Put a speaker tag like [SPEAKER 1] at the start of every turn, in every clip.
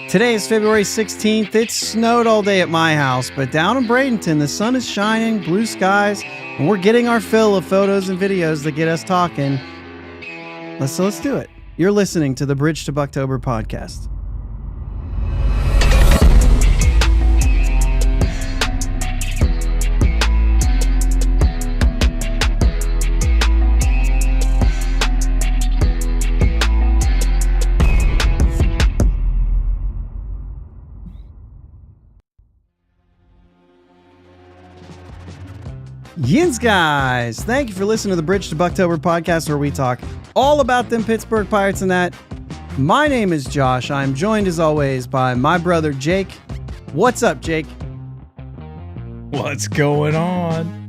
[SPEAKER 1] Today is February 16th. It snowed all day at my house, but down in Bradenton, the sun is shining, blue skies, and we're getting our fill of photos and videos that get us talking. Let's do it. You're listening to the Bridge to Buctober podcast. Yins guys, thank you for listening to the Bridge to Buctober podcast, where we talk all about them Pittsburgh Pirates and that. My name is Josh. I'm joined as always by my brother Jake. What's up, Jake?
[SPEAKER 2] What's going on?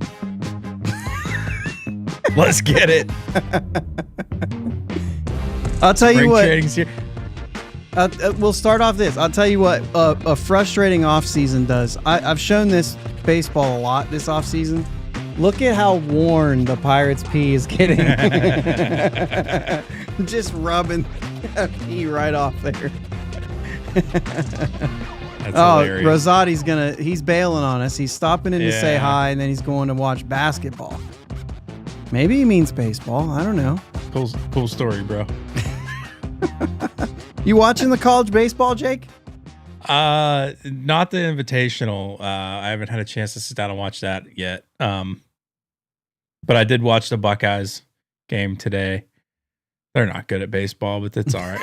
[SPEAKER 2] Let's get it.
[SPEAKER 1] I'll tell you what.
[SPEAKER 2] Here.
[SPEAKER 1] We'll start off this. I'll tell you what a frustrating offseason does. I've shown this baseball a lot this offseason. Look at how worn the Pirates' pee is getting. Just rubbing pee right off there.
[SPEAKER 2] That's hilarious.
[SPEAKER 1] Rosati's he's bailing on us. He's stopping in to say hi, and then he's going to watch basketball. Maybe he means baseball. I don't know.
[SPEAKER 2] Cool story, bro.
[SPEAKER 1] You watching the college baseball, Jake?
[SPEAKER 2] Not the Invitational. I haven't had a chance to sit down and watch that yet. But I did watch the Buckeyes game today. They're not good at baseball, but that's all right.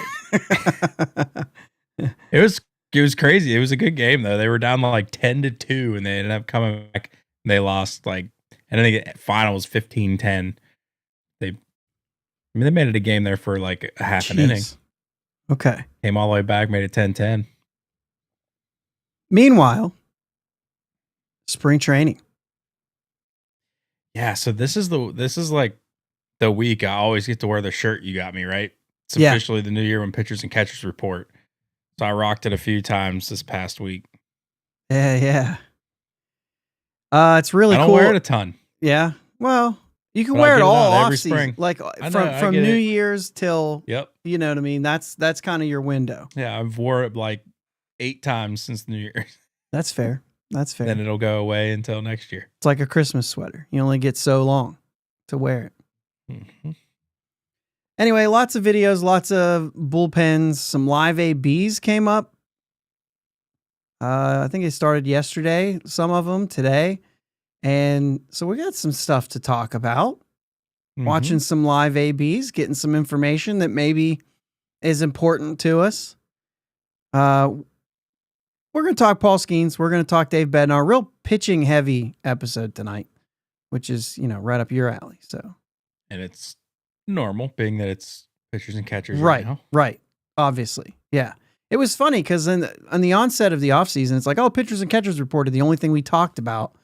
[SPEAKER 2] It was crazy. It was a good game though. They were down like 10-2, and they ended up coming back. And they lost I think the final was 15-10. They made it a game there for like a half an inning.
[SPEAKER 1] Okay.
[SPEAKER 2] Came all the way back, made it 10-10.
[SPEAKER 1] Meanwhile, spring training.
[SPEAKER 2] Yeah, so this is like the week I always get to wear the shirt you got me, right? It's officially the new year when pitchers and catchers report. So I rocked it a few times this past week.
[SPEAKER 1] Yeah. It's really cool.
[SPEAKER 2] I don't wear it a ton.
[SPEAKER 1] Yeah. Well, you can wear it all off
[SPEAKER 2] every
[SPEAKER 1] season.
[SPEAKER 2] spring.
[SPEAKER 1] Like from New Year's till,
[SPEAKER 2] you
[SPEAKER 1] know what I mean? That's kind of your window.
[SPEAKER 2] Yeah, I've wore it like 8 times since New Year's.
[SPEAKER 1] That's fair.
[SPEAKER 2] Then it'll go away until next year.
[SPEAKER 1] It's like a Christmas sweater. You only get so long to wear it.
[SPEAKER 2] Mm-hmm.
[SPEAKER 1] Anyway, lots of videos, lots of bullpens. Some live ABs came up. I think it started yesterday, some of them today. And so we got some stuff to talk about. watching some live ABs, getting some information that maybe is important to us. We're going to talk Paul Skenes. We're going to talk Dave Bednar. Real pitching heavy episode tonight, which is, right up your alley. So,
[SPEAKER 2] and it's normal being that it's pitchers and catchers right now.
[SPEAKER 1] Right. Obviously. Yeah. It was funny because on the onset of the offseason, it's like, oh, pitchers and catchers reported. The only thing we talked about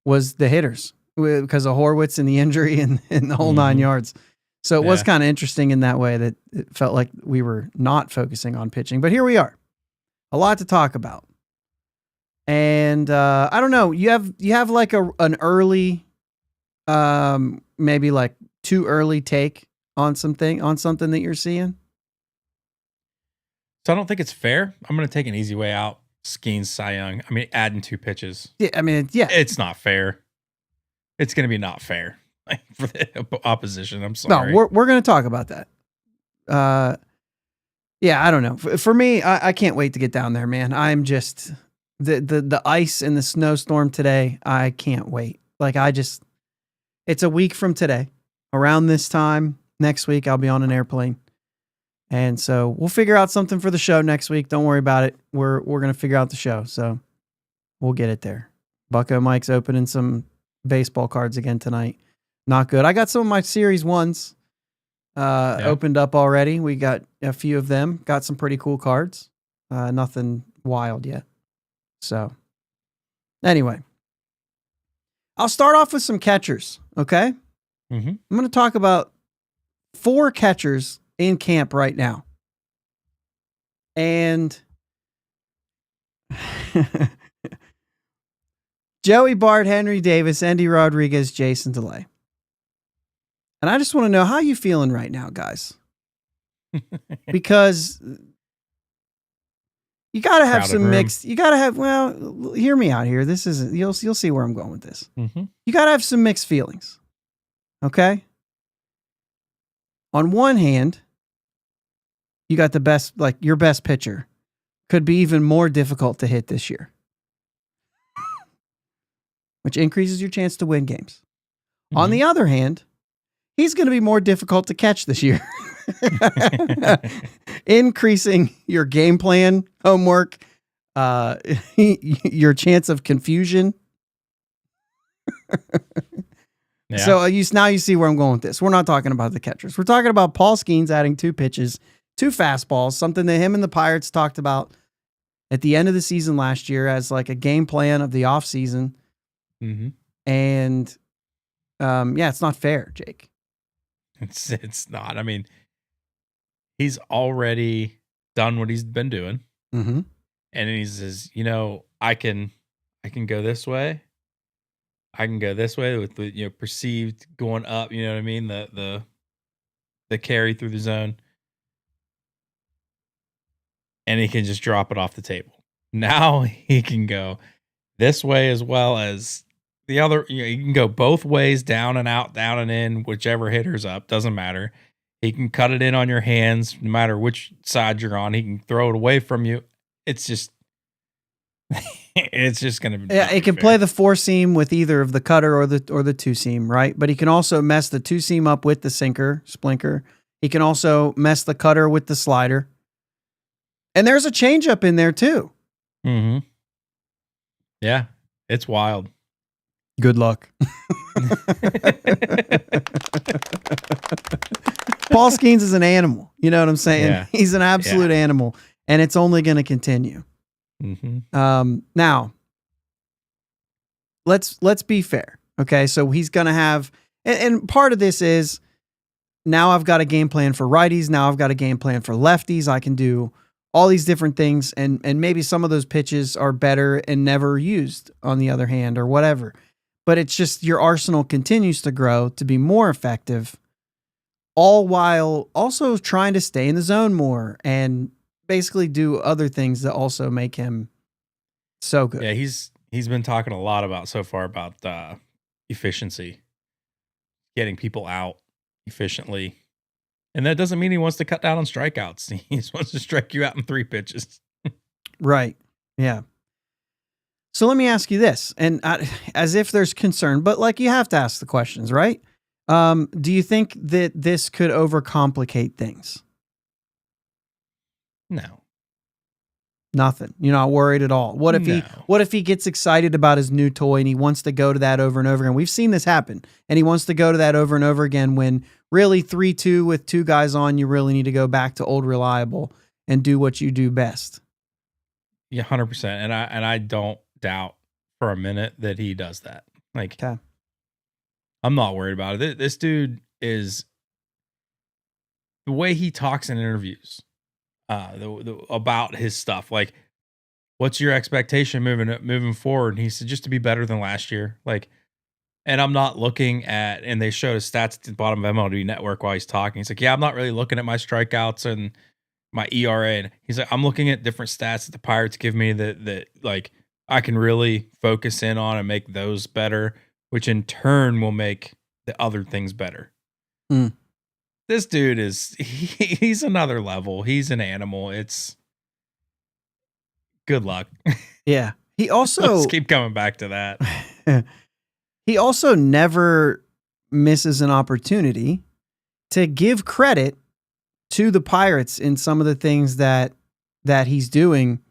[SPEAKER 1] was the hitters because of Horwitz and the injury and the whole 9 yards. So it was kind of interesting in that way that it felt like we were not focusing on pitching. But here we are. A lot to talk about. And I don't know. You have like an early, maybe like too early take on something that you're seeing.
[SPEAKER 2] So I don't think it's fair. I'm going to take an easy way out. Skenes, Cy Young. I mean, adding 2 pitches.
[SPEAKER 1] Yeah, I mean, yeah,
[SPEAKER 2] it's not fair. It's going to be not fair for the opposition. I'm sorry.
[SPEAKER 1] No, we're going to talk about that. Yeah, I don't know. For me, I can't wait to get down there, man. I'm just the ice and the snowstorm today. I can't wait. Like it's a week from today. Around this time next week, I'll be on an airplane, and so we'll figure out something for the show next week. Don't worry about it. We're gonna figure out the show, so we'll get it there. Bucko Mike's opening some baseball cards again tonight. Not good. I got some of my Series 1s. Opened up already. We got a few of them. Got some pretty cool cards. Nothing wild yet. So, anyway, I'll start off with some catchers. Okay, I'm going to talk about 4 catchers in camp right now, and Joey Bart, Henry Davis, Endy Rodriguez, Jason DeLay. And I just want to know how you feeling right now, guys. Because you got to have some mixed, well, hear me out here. This is, you'll see where I'm going with this. You got to have some mixed feelings. Okay? On one hand, you got the best, like your best pitcher could be even more difficult to hit this year, which increases your chance to win games. On the other hand, he's going to be more difficult to catch this year, increasing your game plan, homework, your chance of confusion.
[SPEAKER 2] Yeah.
[SPEAKER 1] So now you see where I'm going with this. We're not talking about the catchers. We're talking about Paul Skenes adding 2 pitches, 2 fastballs, something that him and the Pirates talked about at the end of the season last year as like a game plan of the offseason. And it's not fair, Jake.
[SPEAKER 2] It's not. I mean, he's already done what he's been doing, and he says, I can go this way. I can go this way with the perceived going up. You know what I mean? The carry through the zone, and he can just drop it off the table. Now he can go this way as well as the other. You can go both ways, down and out, down and in, whichever hitter's up, doesn't matter. He can cut it in on your hands, no matter which side you're on. He can throw it away from you. It's just, it's just going to be.
[SPEAKER 1] Yeah, he can play the 4-seam with either of the cutter or the 2-seam, right? But he can also mess the 2-seam up with the splinker. He can also mess the cutter with the slider. And there's a changeup in there too.
[SPEAKER 2] Yeah, it's wild.
[SPEAKER 1] Good luck. Paul Skenes is an animal. You know what I'm saying?
[SPEAKER 2] Yeah.
[SPEAKER 1] He's an absolute animal, and it's only going to continue. Now, let's be fair. Okay, so he's going to have, and part of this is now I've got a game plan for righties. Now I've got a game plan for lefties. I can do all these different things, and maybe some of those pitches are better and never used on the other hand or whatever. But it's just your arsenal continues to grow to be more effective, all while also trying to stay in the zone more and basically do other things that also make him so good.
[SPEAKER 2] Yeah, he's been talking a lot about efficiency, getting people out efficiently. And that doesn't mean he wants to cut down on strikeouts. He just wants to strike you out in 3 pitches.
[SPEAKER 1] Right. Yeah. So let me ask you this, and as if there's concern, but like you have to ask the questions, right? Do you think that this could overcomplicate things?
[SPEAKER 2] No.
[SPEAKER 1] Nothing. You're not worried at all. What if he gets excited about his new toy and he wants to go to that over and over again? We've seen this happen. And he wants to go to that over and over again when really 3-2 with 2 guys on, you really need to go back to old reliable and do what you do best.
[SPEAKER 2] Yeah, 100%. And I don't doubt for a minute that he does that. Like,
[SPEAKER 1] okay.
[SPEAKER 2] I'm not worried about it. This dude is, the way he talks in interviews about his stuff. Like, what's your expectation moving forward? And he said, just to be better than last year. Like, and I'm not looking at, and they showed his stats at the bottom of MLB Network while he's talking. He's like, yeah, I'm not really looking at my strikeouts and my ERA. And he's like, I'm looking at different stats that the Pirates give me that like I can really focus in on and make those better, which in turn will make the other things better.
[SPEAKER 1] Mm.
[SPEAKER 2] This dude he's another level. He's an animal. It's good luck.
[SPEAKER 1] Yeah. He also
[SPEAKER 2] let's keep coming back to that.
[SPEAKER 1] He also never misses an opportunity to give credit to the Pirates in some of the things that he's doing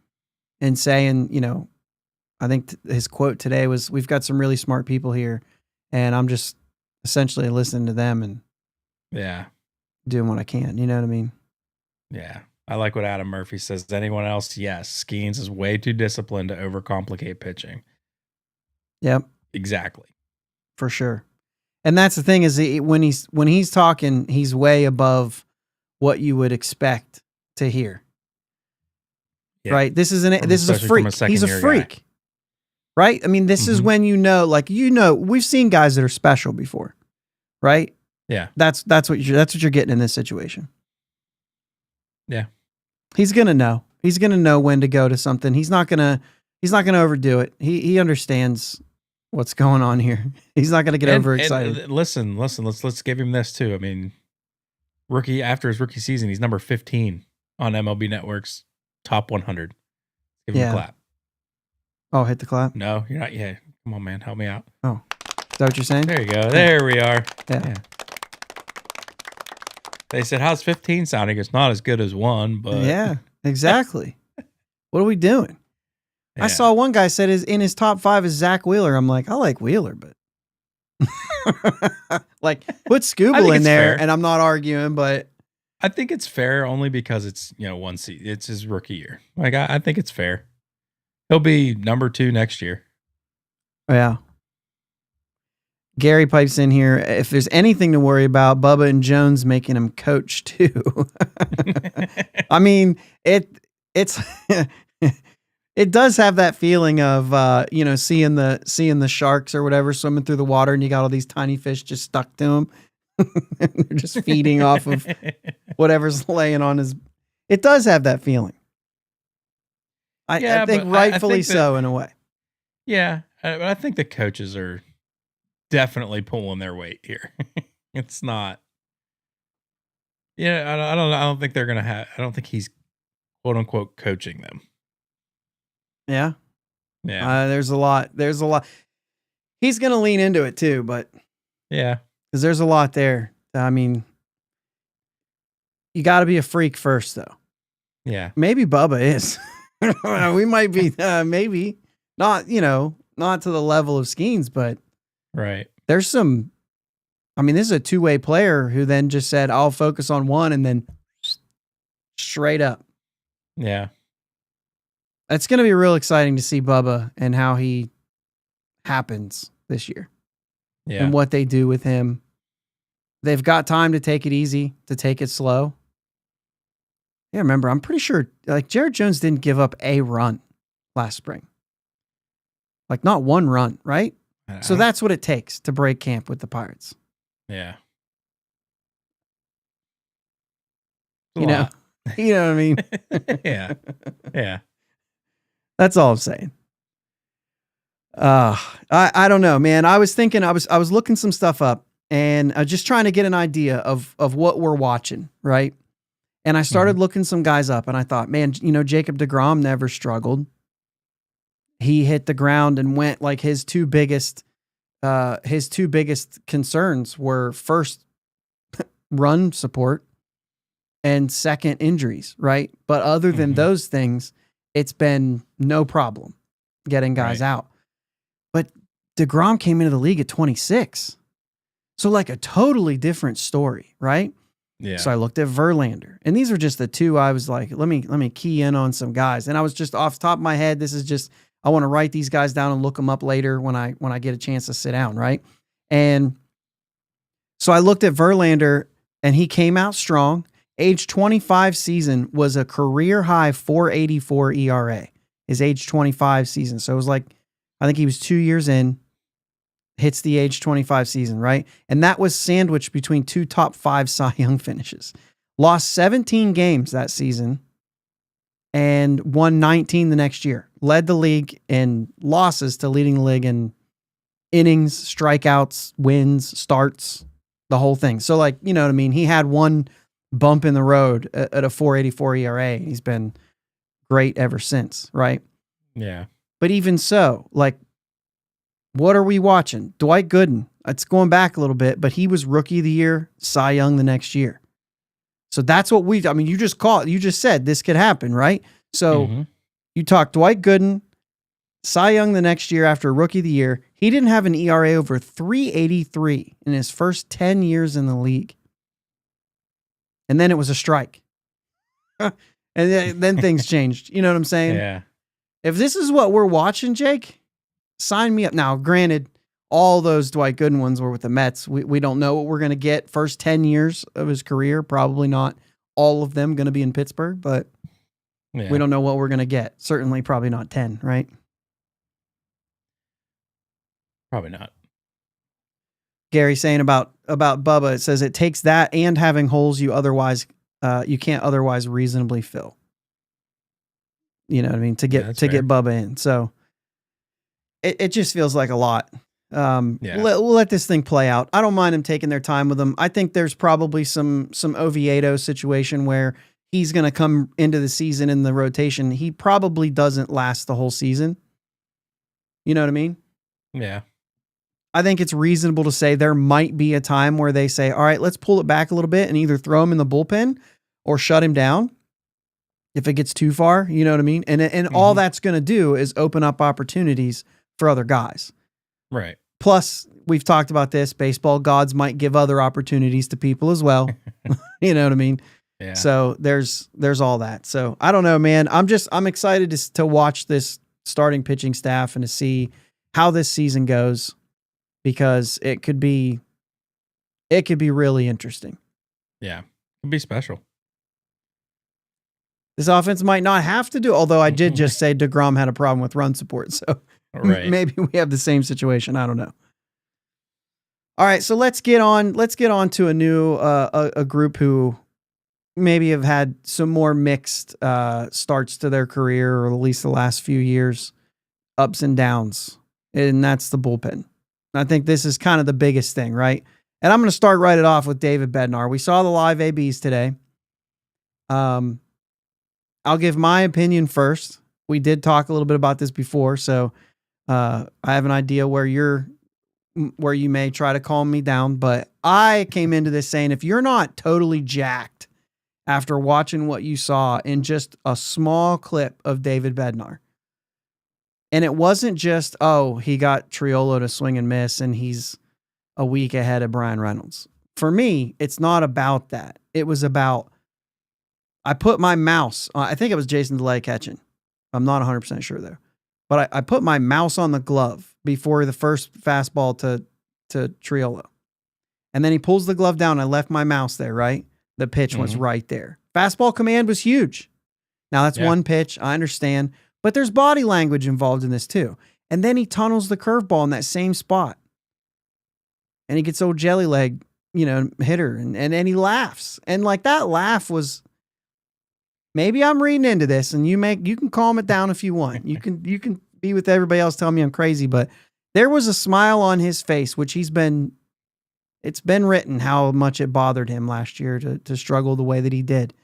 [SPEAKER 1] and saying, you know, I think his quote today was, we've got some really smart people here and I'm just essentially listening to them and doing what I can. You know what I mean?
[SPEAKER 2] Yeah. I like what Adam Murphy says. Anyone else? Yes. Skenes is way too disciplined to overcomplicate pitching.
[SPEAKER 1] Yep.
[SPEAKER 2] Exactly.
[SPEAKER 1] For sure. And that's the thing is when he's talking, he's way above what you would expect to hear. Yeah. Right? This is a freak. He's a freak. Guy. Right? I mean, this is when we've seen guys that are special before. Right?
[SPEAKER 2] Yeah.
[SPEAKER 1] That's what you're getting in this situation.
[SPEAKER 2] Yeah.
[SPEAKER 1] He's going to know. He's going to know when to go to something. He's not going to overdo it. He understands what's going on here. He's not going to get overexcited.
[SPEAKER 2] And listen, let's give him this too. I mean, after his rookie season, he's number 15 on MLB Network's top 100. Give him a clap.
[SPEAKER 1] Oh, hit the clap?
[SPEAKER 2] No, you're not yet. Come on, man. Help me out.
[SPEAKER 1] Oh, is that what you're saying?
[SPEAKER 2] There you go. There we are.
[SPEAKER 1] Yeah.
[SPEAKER 2] They said, how's 15 sounding? It's not as good as 1, but.
[SPEAKER 1] Yeah, exactly. What are we doing? Yeah. I saw one guy said in his top 5 is Zach Wheeler. I'm like, I like Wheeler, but. Like, put Scooble in there, fair. And I'm not arguing, but.
[SPEAKER 2] I think it's fair only because it's, one seat. It's his rookie year. Like, I think it's fair. He'll be number 2 next year.
[SPEAKER 1] Yeah. Gary pipes in here. If there's anything to worry about, Bubba and Jones making him coach too. I mean, it's it does have that feeling of seeing the sharks or whatever swimming through the water, and you got all these tiny fish just stuck to them. They're just feeding off of whatever's laying on his. It does have that feeling. I think rightfully so in a way.
[SPEAKER 2] Yeah, but I think the coaches are definitely pulling their weight here. It's not. Yeah, I don't think they're gonna have. I don't think he's quote unquote coaching them.
[SPEAKER 1] Yeah.
[SPEAKER 2] Yeah.
[SPEAKER 1] There's a lot. He's gonna lean into it too, but
[SPEAKER 2] yeah,
[SPEAKER 1] because there's a lot there. I mean, you got to be a freak first, though.
[SPEAKER 2] Yeah.
[SPEAKER 1] Maybe Bubba is. We might be. Maybe not. Not to the level of Skenes, but.
[SPEAKER 2] Right.
[SPEAKER 1] There's some, I mean, this is a 2-way player who then just said, I'll focus on one and then straight up.
[SPEAKER 2] Yeah.
[SPEAKER 1] It's going to be real exciting to see Bubba and how he happens this year.
[SPEAKER 2] Yeah.
[SPEAKER 1] And what they do with him. They've got time to take it easy, to take it slow. Yeah, remember, I'm pretty sure like Jared Jones didn't give up a run last spring. Like not one run, right? So that's what it takes to break camp with the Pirates.
[SPEAKER 2] Yeah.
[SPEAKER 1] You know what I mean?
[SPEAKER 2] Yeah. Yeah.
[SPEAKER 1] That's all I'm saying. I don't know, man. I was thinking, I was looking some stuff up and just trying to get an idea of what we're watching. Right. And I started looking some guys up and I thought, man, Jacob deGrom never struggled. He hit the ground and went like his 2 biggest his two biggest concerns were first run support and second injuries, right? But other than those things, it's been no problem getting guys out. But DeGrom came into the league at 26. So like a totally different story, right?
[SPEAKER 2] Yeah.
[SPEAKER 1] So I looked at Verlander, and these are just the two I was like, let me key in on some guys. And I was just off the top of my head, this is just, I want to write these guys down and look them up later when I get a chance to sit down, right? And so I looked at Verlander, and he came out strong. Age 25 season was a career high 4.84 ERA. His age 25 season. So it was like, I think he was 2 years in, hits the age 25 season, right? And that was sandwiched between two top 5 Cy Young finishes. Lost 17 games that season and won 19 the next year. Led the league in losses to leading the league in innings, strikeouts, wins, starts, the whole thing. So like, you know what I mean? He had one bump in the road at a 4.84 ERA. He's been great ever since, right?
[SPEAKER 2] Yeah.
[SPEAKER 1] But even so, like, what are we watching? Dwight Gooden. It's going back a little bit, but he was Rookie of the Year, Cy Young the next year. So that's what you just you just said this could happen, right? So you talk Dwight Gooden, Cy Young the next year after Rookie of the Year. He didn't have an ERA over 3.83 in his first 10 years in the league. And then it was a strike. And then things changed. You know what I'm saying?
[SPEAKER 2] Yeah.
[SPEAKER 1] If this is what we're watching, Jake, sign me up. Now, granted, all those Dwight Gooden ones were with the Mets. We don't know what we're going to get. First 10 years of his career, probably not all of them going to be in Pittsburgh, but we don't know what we're going to get. Certainly probably not 10, right?
[SPEAKER 2] Probably not.
[SPEAKER 1] Gary saying about Bubba, it says it takes that and having holes you can't otherwise reasonably fill. You know what I mean? To get Bubba in. So it just feels like a lot. We'll let this thing play out. I don't mind them taking their time with him. I think there's probably some Oviedo situation where he's going to come into the season in the rotation. He probably doesn't last the whole season. You know what I mean?
[SPEAKER 2] Yeah.
[SPEAKER 1] I think it's reasonable to say there might be a time where they say, all right, let's pull it back a little bit and either throw him in the bullpen or shut him down if it gets too far. You know what I mean? And all that's going to do is open up opportunities for other guys.
[SPEAKER 2] Right.
[SPEAKER 1] Plus, we've talked about this. Baseball gods might give other opportunities to people as well. You know what I mean?
[SPEAKER 2] Yeah.
[SPEAKER 1] So there's all that. So I don't know, man. I'm excited to watch this starting pitching staff and to see how this season goes, because it could be really interesting.
[SPEAKER 2] Yeah. It'd be special.
[SPEAKER 1] This offense might not have to do, although I did just say DeGrom had a problem with run support. So maybe we have the same situation. I don't know. All right. So let's get on to a new, a group who maybe have had some more mixed, starts to their career, or at least the last few years, ups and downs. And that's the bullpen. I think this is kind of the biggest thing, right? And I'm going to start right it off with David Bednar. We saw the live ABs today. I'll give my opinion first. We did talk a little bit about this before, so I have an idea where you may try to calm me down. But I came into this saying, if you're not totally jacked after watching what you saw in just a small clip of David Bednar, and it wasn't just, he got Triolo to swing and miss and he's a week ahead of Brian Reynolds. For me, it's not about that. It was about, I put my mouse, I think it was Jason DeLay catching. I'm not 100% sure though. But I put my mouse on the glove before the first fastball to Triolo. And then he pulls the glove down. I left my mouse there, right? The pitch was right there. Fastball command was huge. Now that's one pitch. I understand. But there's body language involved in this too. And then he tunnels the curveball in that same spot. And he gets old jelly leg, hitter. And he laughs. And like that laugh was, maybe I'm reading into this, and you can calm it down if you want. You can be with everybody else telling me I'm crazy, but there was a smile on his face, which it's been written how much it bothered him last year to struggle the way that he did.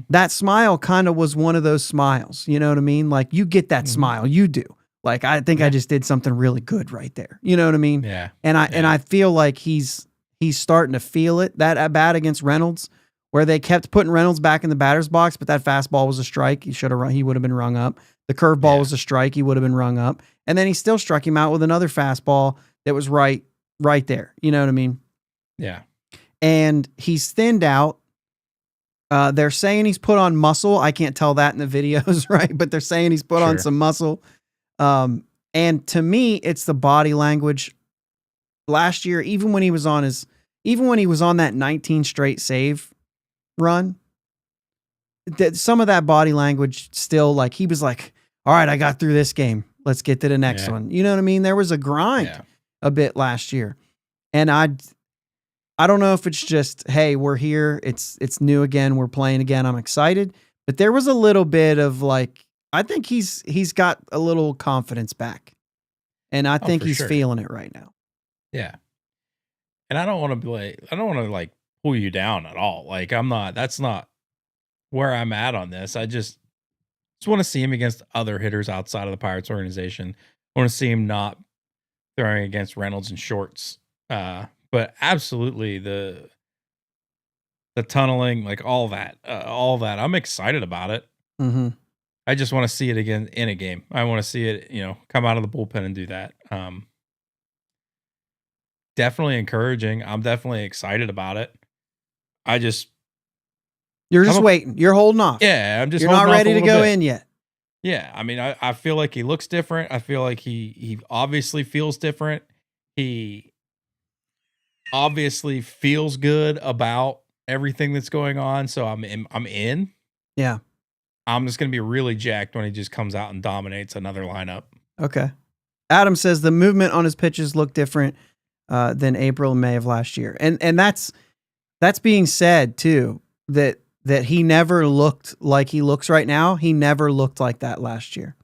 [SPEAKER 1] That smile kind of was one of those smiles. You know what I mean? Like you get that smile. You do. Like, I think I just did something really good right there. You know what I mean?
[SPEAKER 2] Yeah.
[SPEAKER 1] And I feel like he's starting to feel it. That at bat against Reynolds, where they kept putting Reynolds back in the batter's box, but that fastball was a strike. He would have been rung up. The curveball was a strike. He would have been rung up. And then he still struck him out with another fastball that was right there. You know what I mean?
[SPEAKER 2] Yeah. And
[SPEAKER 1] he's thinned out. They're saying he's put on muscle. I can't tell that in the videos, right? But they're saying he's put on some muscle. And to me, it's the body language. Last year, even when he was on that 19 straight save run, that some of that body language still, like, he was like, all right, I got through this game. Let's get to the next one. You know what I mean? There was a grind a bit last year. And I don't know if it's just, hey, we're here. It's new again. We're playing again. I'm excited. But there was a little bit of, like, I think he's got a little confidence back. And I think he's feeling it right now.
[SPEAKER 2] Yeah. And I don't want to pull you down at all. Like, that's not where I'm at on this. I just want to see him against other hitters outside of the Pirates organization. I want to see him not throwing against Reynolds and shorts. But absolutely the tunneling, like all that. I'm excited about it.
[SPEAKER 1] Mm-hmm.
[SPEAKER 2] I just want to see it again in a game. I want to see it, come out of the bullpen and do that. Definitely encouraging. I'm definitely excited about it.
[SPEAKER 1] You're just waiting. You're holding off.
[SPEAKER 2] Yeah,
[SPEAKER 1] You're not ready to go in yet.
[SPEAKER 2] Yeah, I mean, I feel like he looks different. I feel like he obviously feels different. He obviously feels good about everything that's going on. So I'm in.
[SPEAKER 1] Yeah.
[SPEAKER 2] I'm just going to be really jacked when he just comes out and dominates another lineup.
[SPEAKER 1] Okay. Adam says the movement on his pitches looked different than April and May of last year. And that's being said too, that he never looked like he looks right now. He never looked like that last year.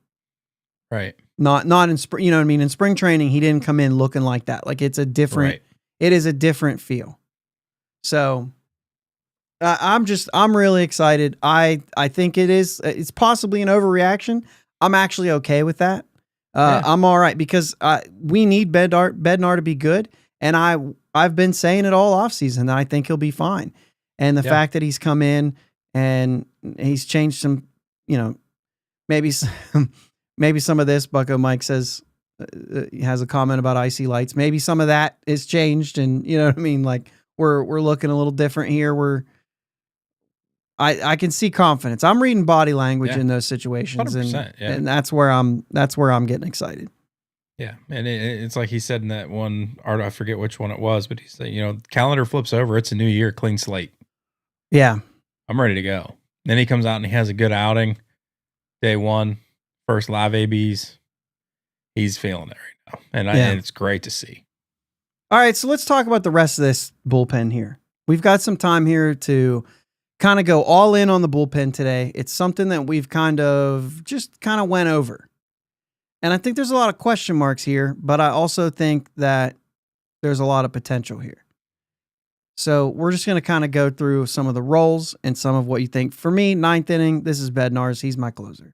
[SPEAKER 2] Right.
[SPEAKER 1] Not in spring, you know what I mean? In spring training, he didn't come in looking like that. Like, it's a different, it is a different feel. So I'm really excited. I think it's possibly an overreaction. I'm actually okay with that. I'm all right because we need Bednar to be good. And I've been saying it all offseason that I think he'll be fine. And the fact that he's come in and he's changed some, maybe some of this, Bucko Mike says, he has a comment about icy lights. Maybe some of that is changed. And you know what I mean? Like, we're looking a little different here. I can see confidence. I'm reading body language in those situations, and that's where I'm getting excited.
[SPEAKER 2] Yeah, and it's like he said in that one art, I forget which one it was, but he said, calendar flips over, it's a new year, clean slate.
[SPEAKER 1] Yeah,
[SPEAKER 2] I'm ready to go. Then he comes out and he has a good outing, day one, first live ABs. He's feeling it right now, and it's great to see.
[SPEAKER 1] All right, so let's talk about the rest of this bullpen here. We've got some time here to kind of go all in on the bullpen today. It's something that we've kind of went over. And I think there's a lot of question marks here, but I also think that there's a lot of potential here. So we're just going to kind of go through some of the roles and some of what you think. For me, 9th inning, this is Bednar's. He's my closer,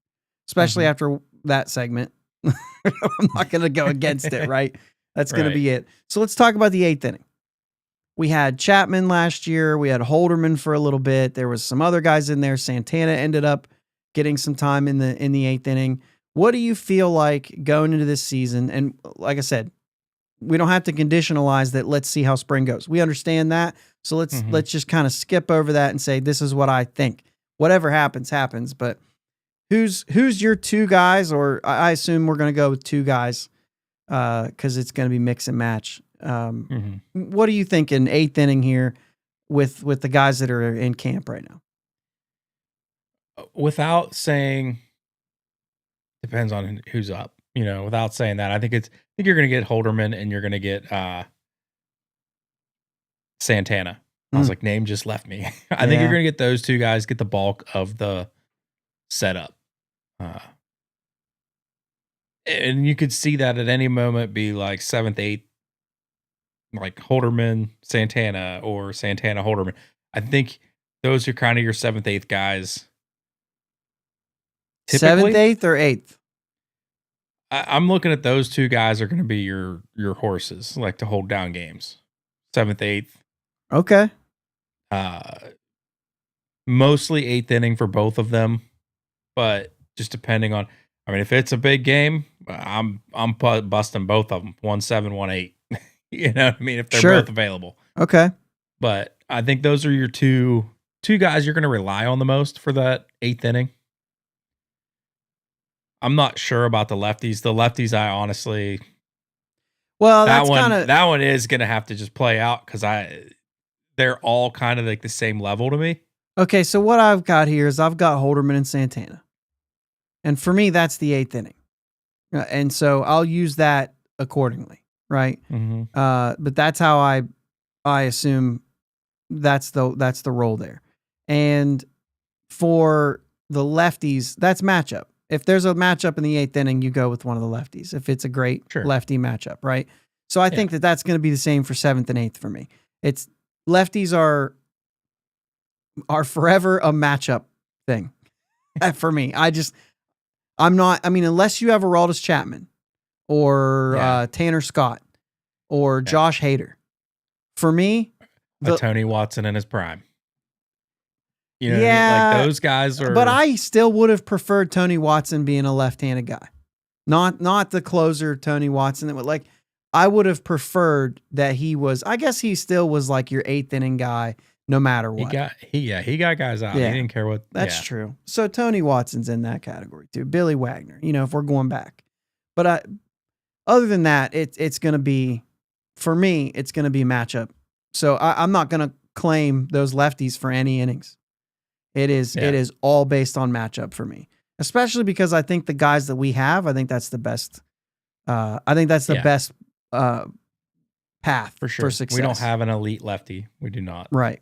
[SPEAKER 1] especially after that segment. I'm not going to go against it, right? That's going to be it. So let's talk about the 8th inning. We had Chapman last year. We had Holderman for a little bit. There was some other guys in there. Santana ended up getting some time in the 8th inning. What do you feel like going into this season? And like I said, we don't have to conditionalize that. Let's see how spring goes. We understand that. So let's just kind of skip over that and say, this is what I think. Whatever happens, happens. But who's your two guys? Or I assume we're going to go with two guys because it's going to be mix and match. What do you think in 8th inning here with the guys that are in camp right now?
[SPEAKER 2] Without saying, depends on who's up, without saying that, I think you're going to get Holderman and you're going to get Santana. I was like, name just left me. I think you're going to get those two guys, get the bulk of the setup. And you could see that at any moment be like 7th, 8th, like Holderman, Santana, or Santana, Holderman. I think those are kind of your 7th, 8th guys.
[SPEAKER 1] Typically. 7th, 8th, or 8th?
[SPEAKER 2] I'm looking at those two guys are going to be your horses, like to hold down games. 7th, 8th.
[SPEAKER 1] Okay.
[SPEAKER 2] Mostly 8th inning for both of them, but just depending on. I mean, if it's a big game, I'm busting both of them. 1-7, 1-8. You know what I mean? If they're both available.
[SPEAKER 1] Okay.
[SPEAKER 2] But I think those are your two guys you're going to rely on the most for that 8th inning. I'm not sure about the lefties. The lefties, I honestly.
[SPEAKER 1] Well,
[SPEAKER 2] that one is going to have to just play out because they're all kind of like the same level to me.
[SPEAKER 1] Okay, so what I've got here is I've got Holderman and Santana, and for me, that's the 8th inning, and so I'll use that accordingly, right?
[SPEAKER 2] Mm-hmm.
[SPEAKER 1] But that's how I assume that's the role there, and for the lefties, that's matchup. If there's a matchup in the 8th inning, you go with one of the lefties. If it's a great lefty matchup, right? So I think that's going to be the same for 7th and 8th for me. It's lefties are forever a matchup thing for me. I'm not. I mean, unless you have Aroldis Chapman or Tanner Scott or Josh Hader, for me,
[SPEAKER 2] Tony Watson in his prime. You know what I mean? Like those guys are.
[SPEAKER 1] But I still would have preferred Tony Watson being a left-handed guy, not the closer Tony Watson. That would like. I would have preferred that he was. I guess he still was like your 8th inning guy, no matter what.
[SPEAKER 2] He got guys out.
[SPEAKER 1] Yeah.
[SPEAKER 2] He didn't care what.
[SPEAKER 1] That's true. So Tony Watson's in that category too. Billy Wagner. You know, if we're going back, but other than that, it's going to be for me. It's going to be matchup. So I'm not going to claim those lefties for any innings. It is all based on matchup for me, especially because I think the guys that we have, I think that's the best. I think that's the best path
[SPEAKER 2] for sure.
[SPEAKER 1] For success.
[SPEAKER 2] We don't have an elite lefty. We do not.
[SPEAKER 1] Right.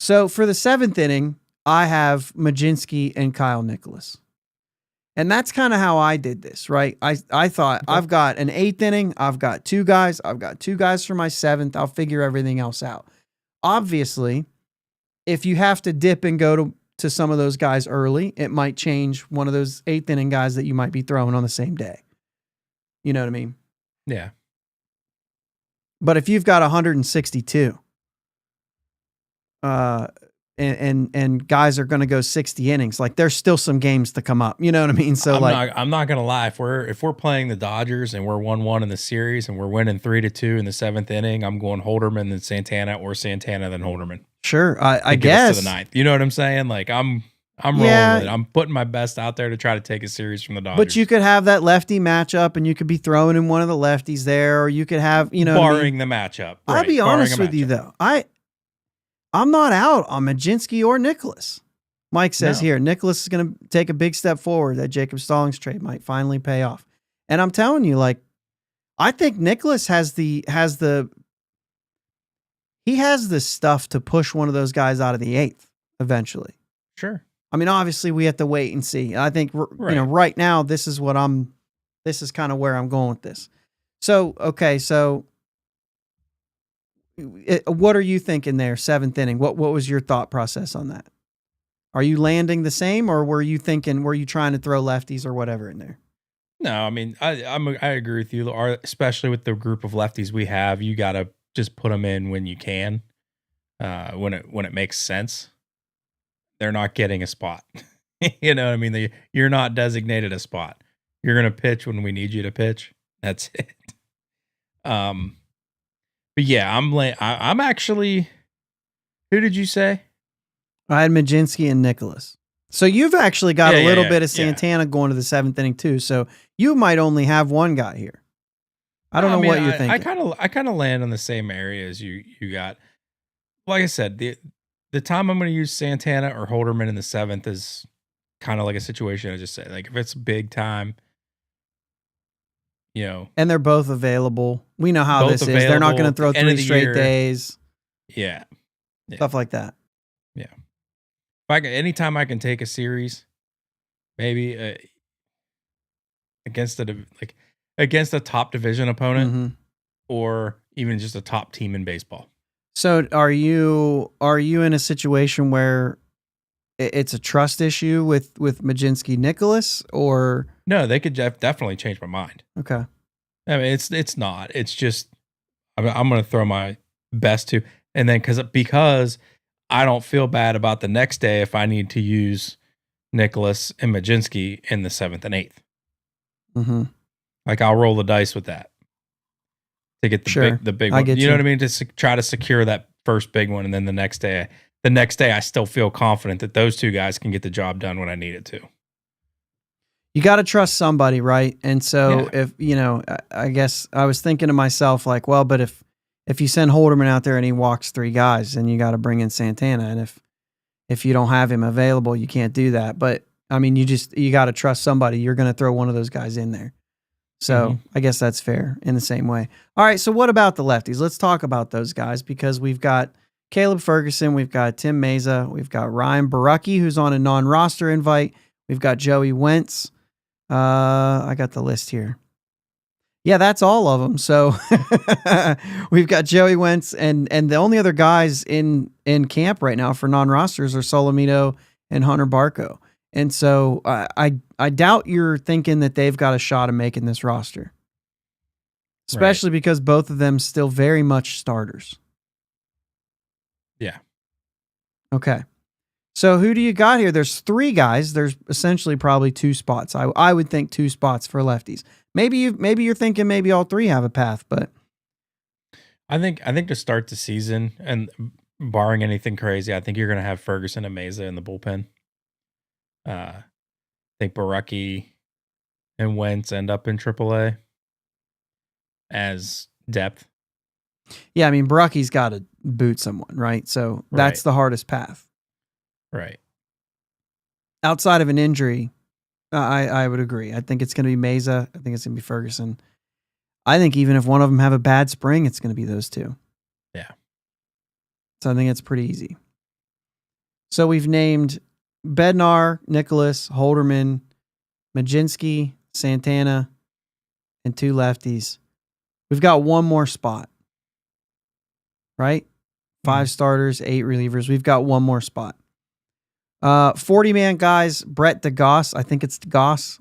[SPEAKER 1] So for the 7th inning, I have Mlodzinski and Kyle Nicholas. And that's kind of how I did this, right? I thought I've got an 8th inning. I've got 2 guys. I've got 2 guys for my 7th. I'll figure everything else out. Obviously, if you have to dip and go to some of those guys early, it might change one of those 8th inning guys that you might be throwing on the same day. You know what I mean?
[SPEAKER 2] Yeah.
[SPEAKER 1] But if you've got 162, and guys are going to go 60 innings, like there's still some games to come up. You know what I mean? So
[SPEAKER 2] I'm not going to lie. If we're playing the Dodgers and we're 1-1 in the series and we're winning 3-2 in the 7th inning, I'm going Holderman then Santana or Santana then Holderman.
[SPEAKER 1] Sure. I guess
[SPEAKER 2] to the 9th. You know what I'm saying? Like I'm rolling with it. I'm putting my best out there to try to take a series from the Dodgers.
[SPEAKER 1] But you could have that lefty matchup and you could be throwing in one of the lefties there, or you could have,
[SPEAKER 2] barring the matchup.
[SPEAKER 1] I'll be honest with you though. I'm not out on Mlodzinski or Nicholas. Mike says here, Nicholas is going to take a big step forward. That Jacob Stallings trade might finally pay off. And I'm telling you, like, I think Nicholas has the stuff to push one of those guys out of the 8th eventually.
[SPEAKER 2] Sure.
[SPEAKER 1] I mean, obviously we have to wait and see. I think right now, this is kind of where I'm going with this. So, okay. So what are you thinking there? 7th inning. What was your thought process on that? Are you landing the same, or were you trying to throw lefties or whatever in there?
[SPEAKER 2] No, I mean, I agree with you. Especially with the group of lefties we have, you got to just put them in when you can, when it makes sense. They're not getting a spot. You know what I mean? You're not designated a spot. You're going to pitch when we need you to pitch. That's it. But yeah, I'm actually. Who did you say?
[SPEAKER 1] I had Mlodzinski and Nicholas. So you've actually got a little bit of Santana going to the 7th inning too. So you might only have one guy here. I don't know what you're thinking.
[SPEAKER 2] I kind of land on the same area as you got. Like I said, the time I'm going to use Santana or Holderman in the 7th is kind of like a situation I just said. Like if it's big time.
[SPEAKER 1] And they're both available. We know how this is. They're not going to throw 3 straight days.
[SPEAKER 2] Yeah.
[SPEAKER 1] Stuff like that.
[SPEAKER 2] Yeah. Anytime I can take a series, maybe against a top division opponent, or even just a top team in baseball.
[SPEAKER 1] So are you in a situation where it's a trust issue with Mlodzinski Nicholas, or
[SPEAKER 2] No, they could definitely change my mind.
[SPEAKER 1] Okay.
[SPEAKER 2] I mean, it's not. It's just I'm going to throw my best to, and then because I don't feel bad about the next day if I need to use Nicholas and Majinski in the 7th and 8th.
[SPEAKER 1] Mm-hmm.
[SPEAKER 2] Like I'll roll the dice with that to get the big one. You know what I mean? To try to secure that first big one, and then the next day I still feel confident that those two guys can get the job done when I need it to.
[SPEAKER 1] You got to trust somebody, right? And so if, I guess I was thinking to myself like, well, but if you send Holderman out there and he walks 3 guys, then you got to bring in Santana. And if you don't have him available, you can't do that. But I mean, you got to trust somebody. You're going to throw one of those guys in there. So I guess that's fair in the same way. All right. So what about the lefties? Let's talk about those guys, because we've got Caleb Ferguson, we've got Tim Meza, we've got Ryan Baracki, who's on a non-roster invite. We've got Joey Wentz. I got the list here. Yeah, that's all of them. So we've got Joey Wentz, and the only other guys in camp right now for non-rosters are Solomito and Hunter Barco. And so I doubt you're thinking that they've got a shot of making this roster, especially because both of them still very much starters.
[SPEAKER 2] Yeah.
[SPEAKER 1] Okay. So who do you got here? There's 3 guys. There's essentially probably 2 spots. I would think 2 spots for lefties. Maybe you're thinking maybe all 3 have a path, but
[SPEAKER 2] I think to start the season, and barring anything crazy, I think you're going to have Ferguson and Meza in the bullpen. I think Baracki and Wentz end up in AAA as depth.
[SPEAKER 1] Yeah, I mean, Baracki's got to boot someone, right? So that's the hardest path.
[SPEAKER 2] Right.
[SPEAKER 1] Outside of an injury, I would agree. I think it's going to be Meza. I think it's going to be Ferguson. I think even if one of them have a bad spring, it's going to be those 2.
[SPEAKER 2] Yeah.
[SPEAKER 1] So I think it's pretty easy. So we've named Bednar, Nicholas, Holderman, Majinski, Santana, and 2 lefties. We've got one more spot, right? 5 starters, 8 relievers. We've got one more spot. 40-man guys, Brett DeGoss. I think it's DeGoss.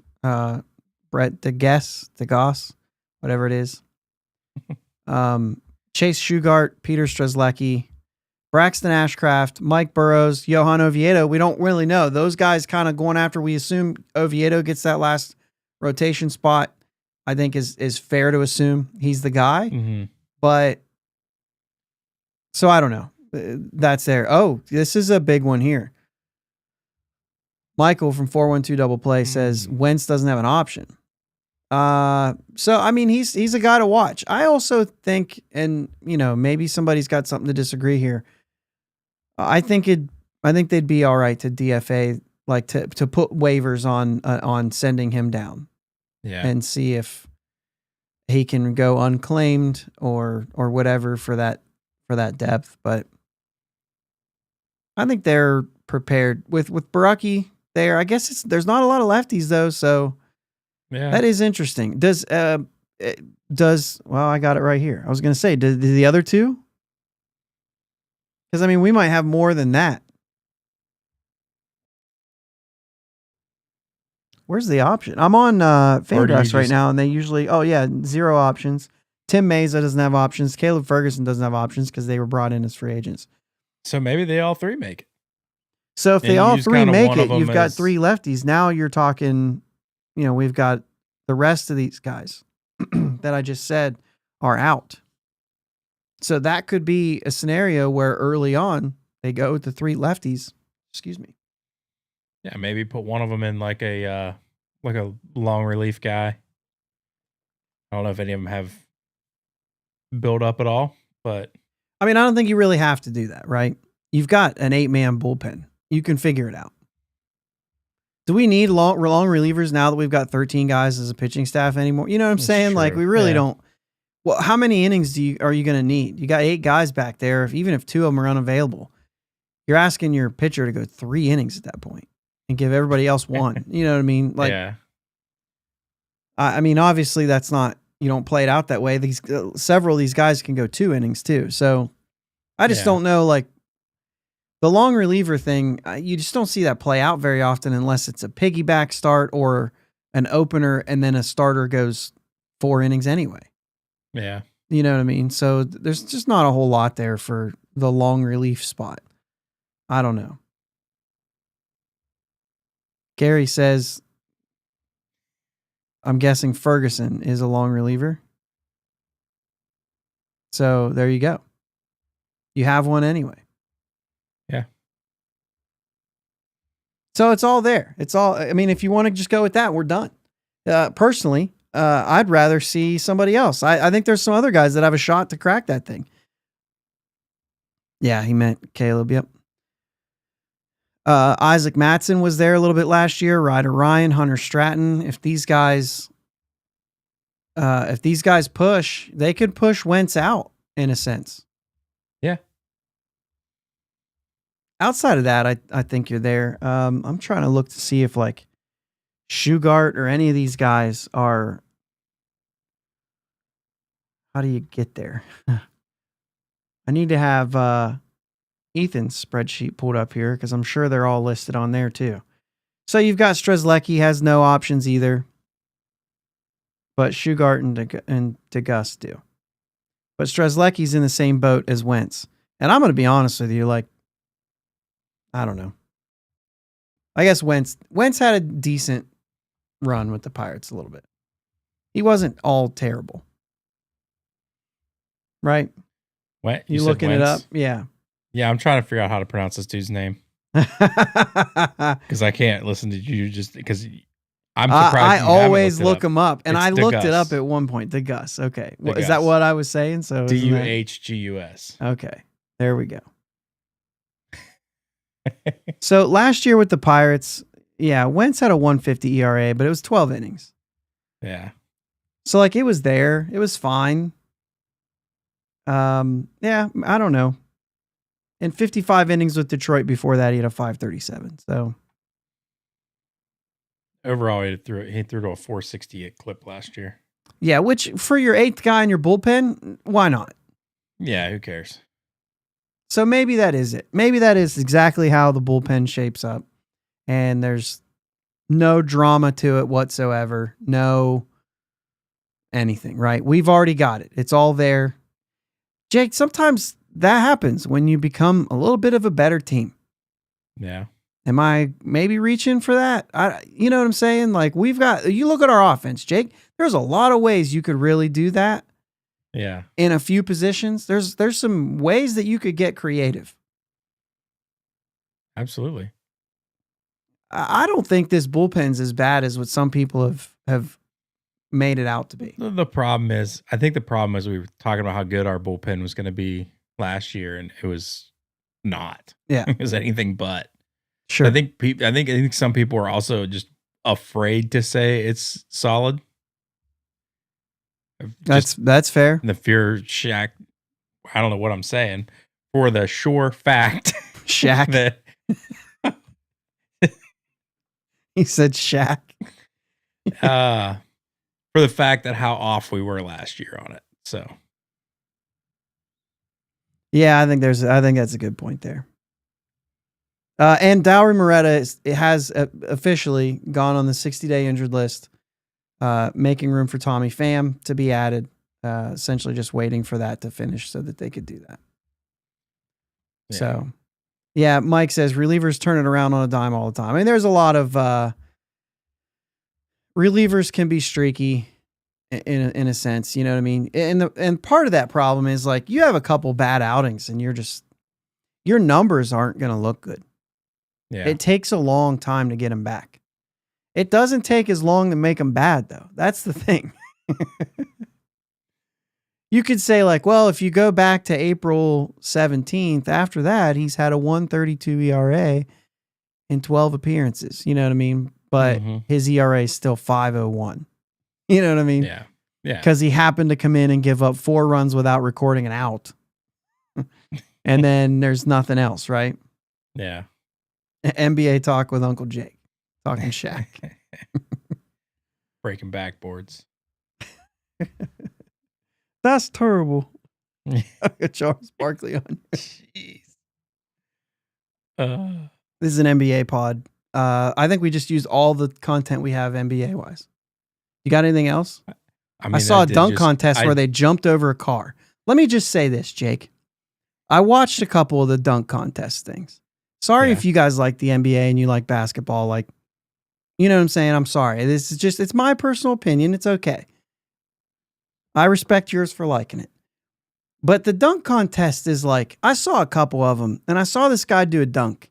[SPEAKER 1] Brett DeGoss, whatever it is. Chase Shugart, Peter Strzelecki, Braxton Ashcraft, Mike Burrows, Johan Oviedo. We don't really know. Those guys kind of going after, we assume Oviedo gets that last rotation spot. I think is fair to assume he's the guy.
[SPEAKER 2] Mm-hmm.
[SPEAKER 1] But, so I don't know. That's there. Oh, this is a big one here. Michael from 412 Double Play says Wentz doesn't have an option. So I mean, he's a guy to watch. I also think, and maybe somebody's got something to disagree here. I think they'd be all right to DFA, like to put waivers on sending him down, and see if he can go unclaimed or whatever for that depth. But I think they're prepared with Baracki there. I guess there's not a lot of lefties though, so that is interesting. Does well, I got it right here. I was going to say, do the other 2? Because I mean, we might have more than that. Where's the option? I'm on Fangraphs right now, and they usually 0 options. Tim Meza doesn't have options. Caleb Ferguson doesn't have options because they were brought in as free agents.
[SPEAKER 2] So maybe they all 3 make it.
[SPEAKER 1] So if they all 3 make it, you've got 3 lefties. Now you're talking, we've got the rest of these guys that I just said are out. So that could be a scenario where early on they go with the 3 lefties. Excuse me.
[SPEAKER 2] Yeah, maybe put one of them in like a long relief guy. I don't know if any of them have build up at all, but
[SPEAKER 1] I mean, I don't think you really have to do that, right? You've got an 8-man bullpen. You can figure it out. Do we need long relievers now that we've got 13 guys as a pitching staff anymore? You know what I'm saying? True. Like we really don't. Well, how many innings are you going to need? You got 8 guys back there. Even if 2 of them are unavailable, you're asking your pitcher to go 3 innings at that point and give everybody else 1. You know what I mean? Like, I mean, obviously that's not, you don't play it out that way. Several of these guys can go 2 innings too. So I just don't know, like the long reliever thing, you just don't see that play out very often unless it's a piggyback start or an opener and then a starter goes 4 innings anyway.
[SPEAKER 2] Yeah.
[SPEAKER 1] You know what I mean? So there's just not a whole lot there for the long relief spot. I don't know. Gary says, I'm guessing Ferguson is a long reliever. So there you go. You have one anyway.
[SPEAKER 2] Yeah.
[SPEAKER 1] So it's all there. It's all, I mean, if you want to just go with that, we're done. Personally, I'd rather see somebody else. I think there's some other guys that have a shot to crack that thing. Yeah, he meant Caleb. Yep. Isaac Matson was there a little bit last year. Ryder Ryan, Hunter Stratton. If these guys push, they could push Wentz out in a sense.
[SPEAKER 2] Yeah.
[SPEAKER 1] Outside of that, I think you're there. I'm trying to look to see if like Shugart or any of these guys are. How do you get there? I need to have Ethan's spreadsheet pulled up here because I'm sure they're all listed on there too. So you've got Strzelecki has no options either, but Shugart and DeGust do. But Strzelecki's in the same boat as Wentz. And I'm going to be honest with you, like, I don't know. I guess Wentz had a decent run with the Pirates a little bit. He wasn't all terrible. Right?
[SPEAKER 2] What?
[SPEAKER 1] You looking Wentz? It up? Yeah.
[SPEAKER 2] Yeah, I'm trying to figure out how to pronounce this dude's name. Because I can't listen to you just because I'm surprised.
[SPEAKER 1] I always look him up. And I looked it up at one point. DeGust. Okay. Well, is that what I was saying? So
[SPEAKER 2] DUHGUS.
[SPEAKER 1] Okay. There we go. So last year with the Pirates, yeah, Wentz had a 1.50 ERA, but it was 12 innings.
[SPEAKER 2] Yeah.
[SPEAKER 1] So like it was there. It was fine. Yeah, I don't know. In 55 innings with Detroit before that, he had a 5.37. So
[SPEAKER 2] overall, he threw to a 4.68 clip last year.
[SPEAKER 1] Yeah, which for your 8th guy in your bullpen, why not?
[SPEAKER 2] Yeah, who cares?
[SPEAKER 1] So maybe that is it. Maybe that is exactly how the bullpen shapes up. And there's no drama to it whatsoever. No anything, right? We've already got it. It's all there. Jake, sometimes that happens when you become a little bit of a better team.
[SPEAKER 2] Yeah.
[SPEAKER 1] Am I maybe reaching for that? You know what I'm saying? Like you look at our offense, Jake, there's a lot of ways you could really do that.
[SPEAKER 2] Yeah.
[SPEAKER 1] In a few positions, there's some ways that you could get creative.
[SPEAKER 2] Absolutely.
[SPEAKER 1] I don't think this bullpen's as bad as what some people have made it out to be.
[SPEAKER 2] The problem is, I think the problem is we were talking about how good our bullpen was going to be last year, and it was not.
[SPEAKER 1] Yeah.
[SPEAKER 2] It was anything but.
[SPEAKER 1] Sure.
[SPEAKER 2] I think some people are also just afraid to say it's solid.
[SPEAKER 1] That's fair.
[SPEAKER 2] The fear shack. I don't know what I'm saying. For the sure fact,
[SPEAKER 1] shack.
[SPEAKER 2] That
[SPEAKER 1] he said shack.
[SPEAKER 2] For the fact that how off we were last year on it. So.
[SPEAKER 1] Yeah, I think that's a good point there. And Dowry Moretta has officially gone on the 60-day injured list, making room for Tommy Pham to be added, essentially just waiting for that to finish so that they could do that. Yeah. So, yeah, Mike says relievers turn it around on a dime all the time. I mean, there's a lot of relievers can be streaky in a sense, you know what I mean? And part of that problem is like you have a couple bad outings and your numbers aren't going to look good.
[SPEAKER 2] Yeah.
[SPEAKER 1] It takes a long time to get them back. It doesn't take as long to make them bad, though. That's the thing. You could say like, well, if you go back to April 17th, after that, he's had a 1.32 ERA in 12 appearances. You know what I mean? But his ERA is still 5.01. You know what I mean?
[SPEAKER 2] Yeah. Yeah.
[SPEAKER 1] Because he happened to come in and give up 4 runs without recording an out. And then there's nothing else, right?
[SPEAKER 2] Yeah.
[SPEAKER 1] NBA talk with Uncle Jake. Talking Shaq.
[SPEAKER 2] Breaking backboards.
[SPEAKER 1] That's terrible. Charles Barkley on.
[SPEAKER 2] Jeez.
[SPEAKER 1] This is an NBA pod. I think we just used all the content we have NBA wise. You got anything else? I saw a dunk contest where they jumped over a car. Let me just say this, Jake. I watched a couple of the dunk contest things. Sorry if you guys like the NBA and you like basketball. Like, you know what I'm saying? I'm sorry. This is just, it's my personal opinion. It's okay. I respect yours for liking it. But the dunk contest is like, I saw a couple of them and I saw this guy do a dunk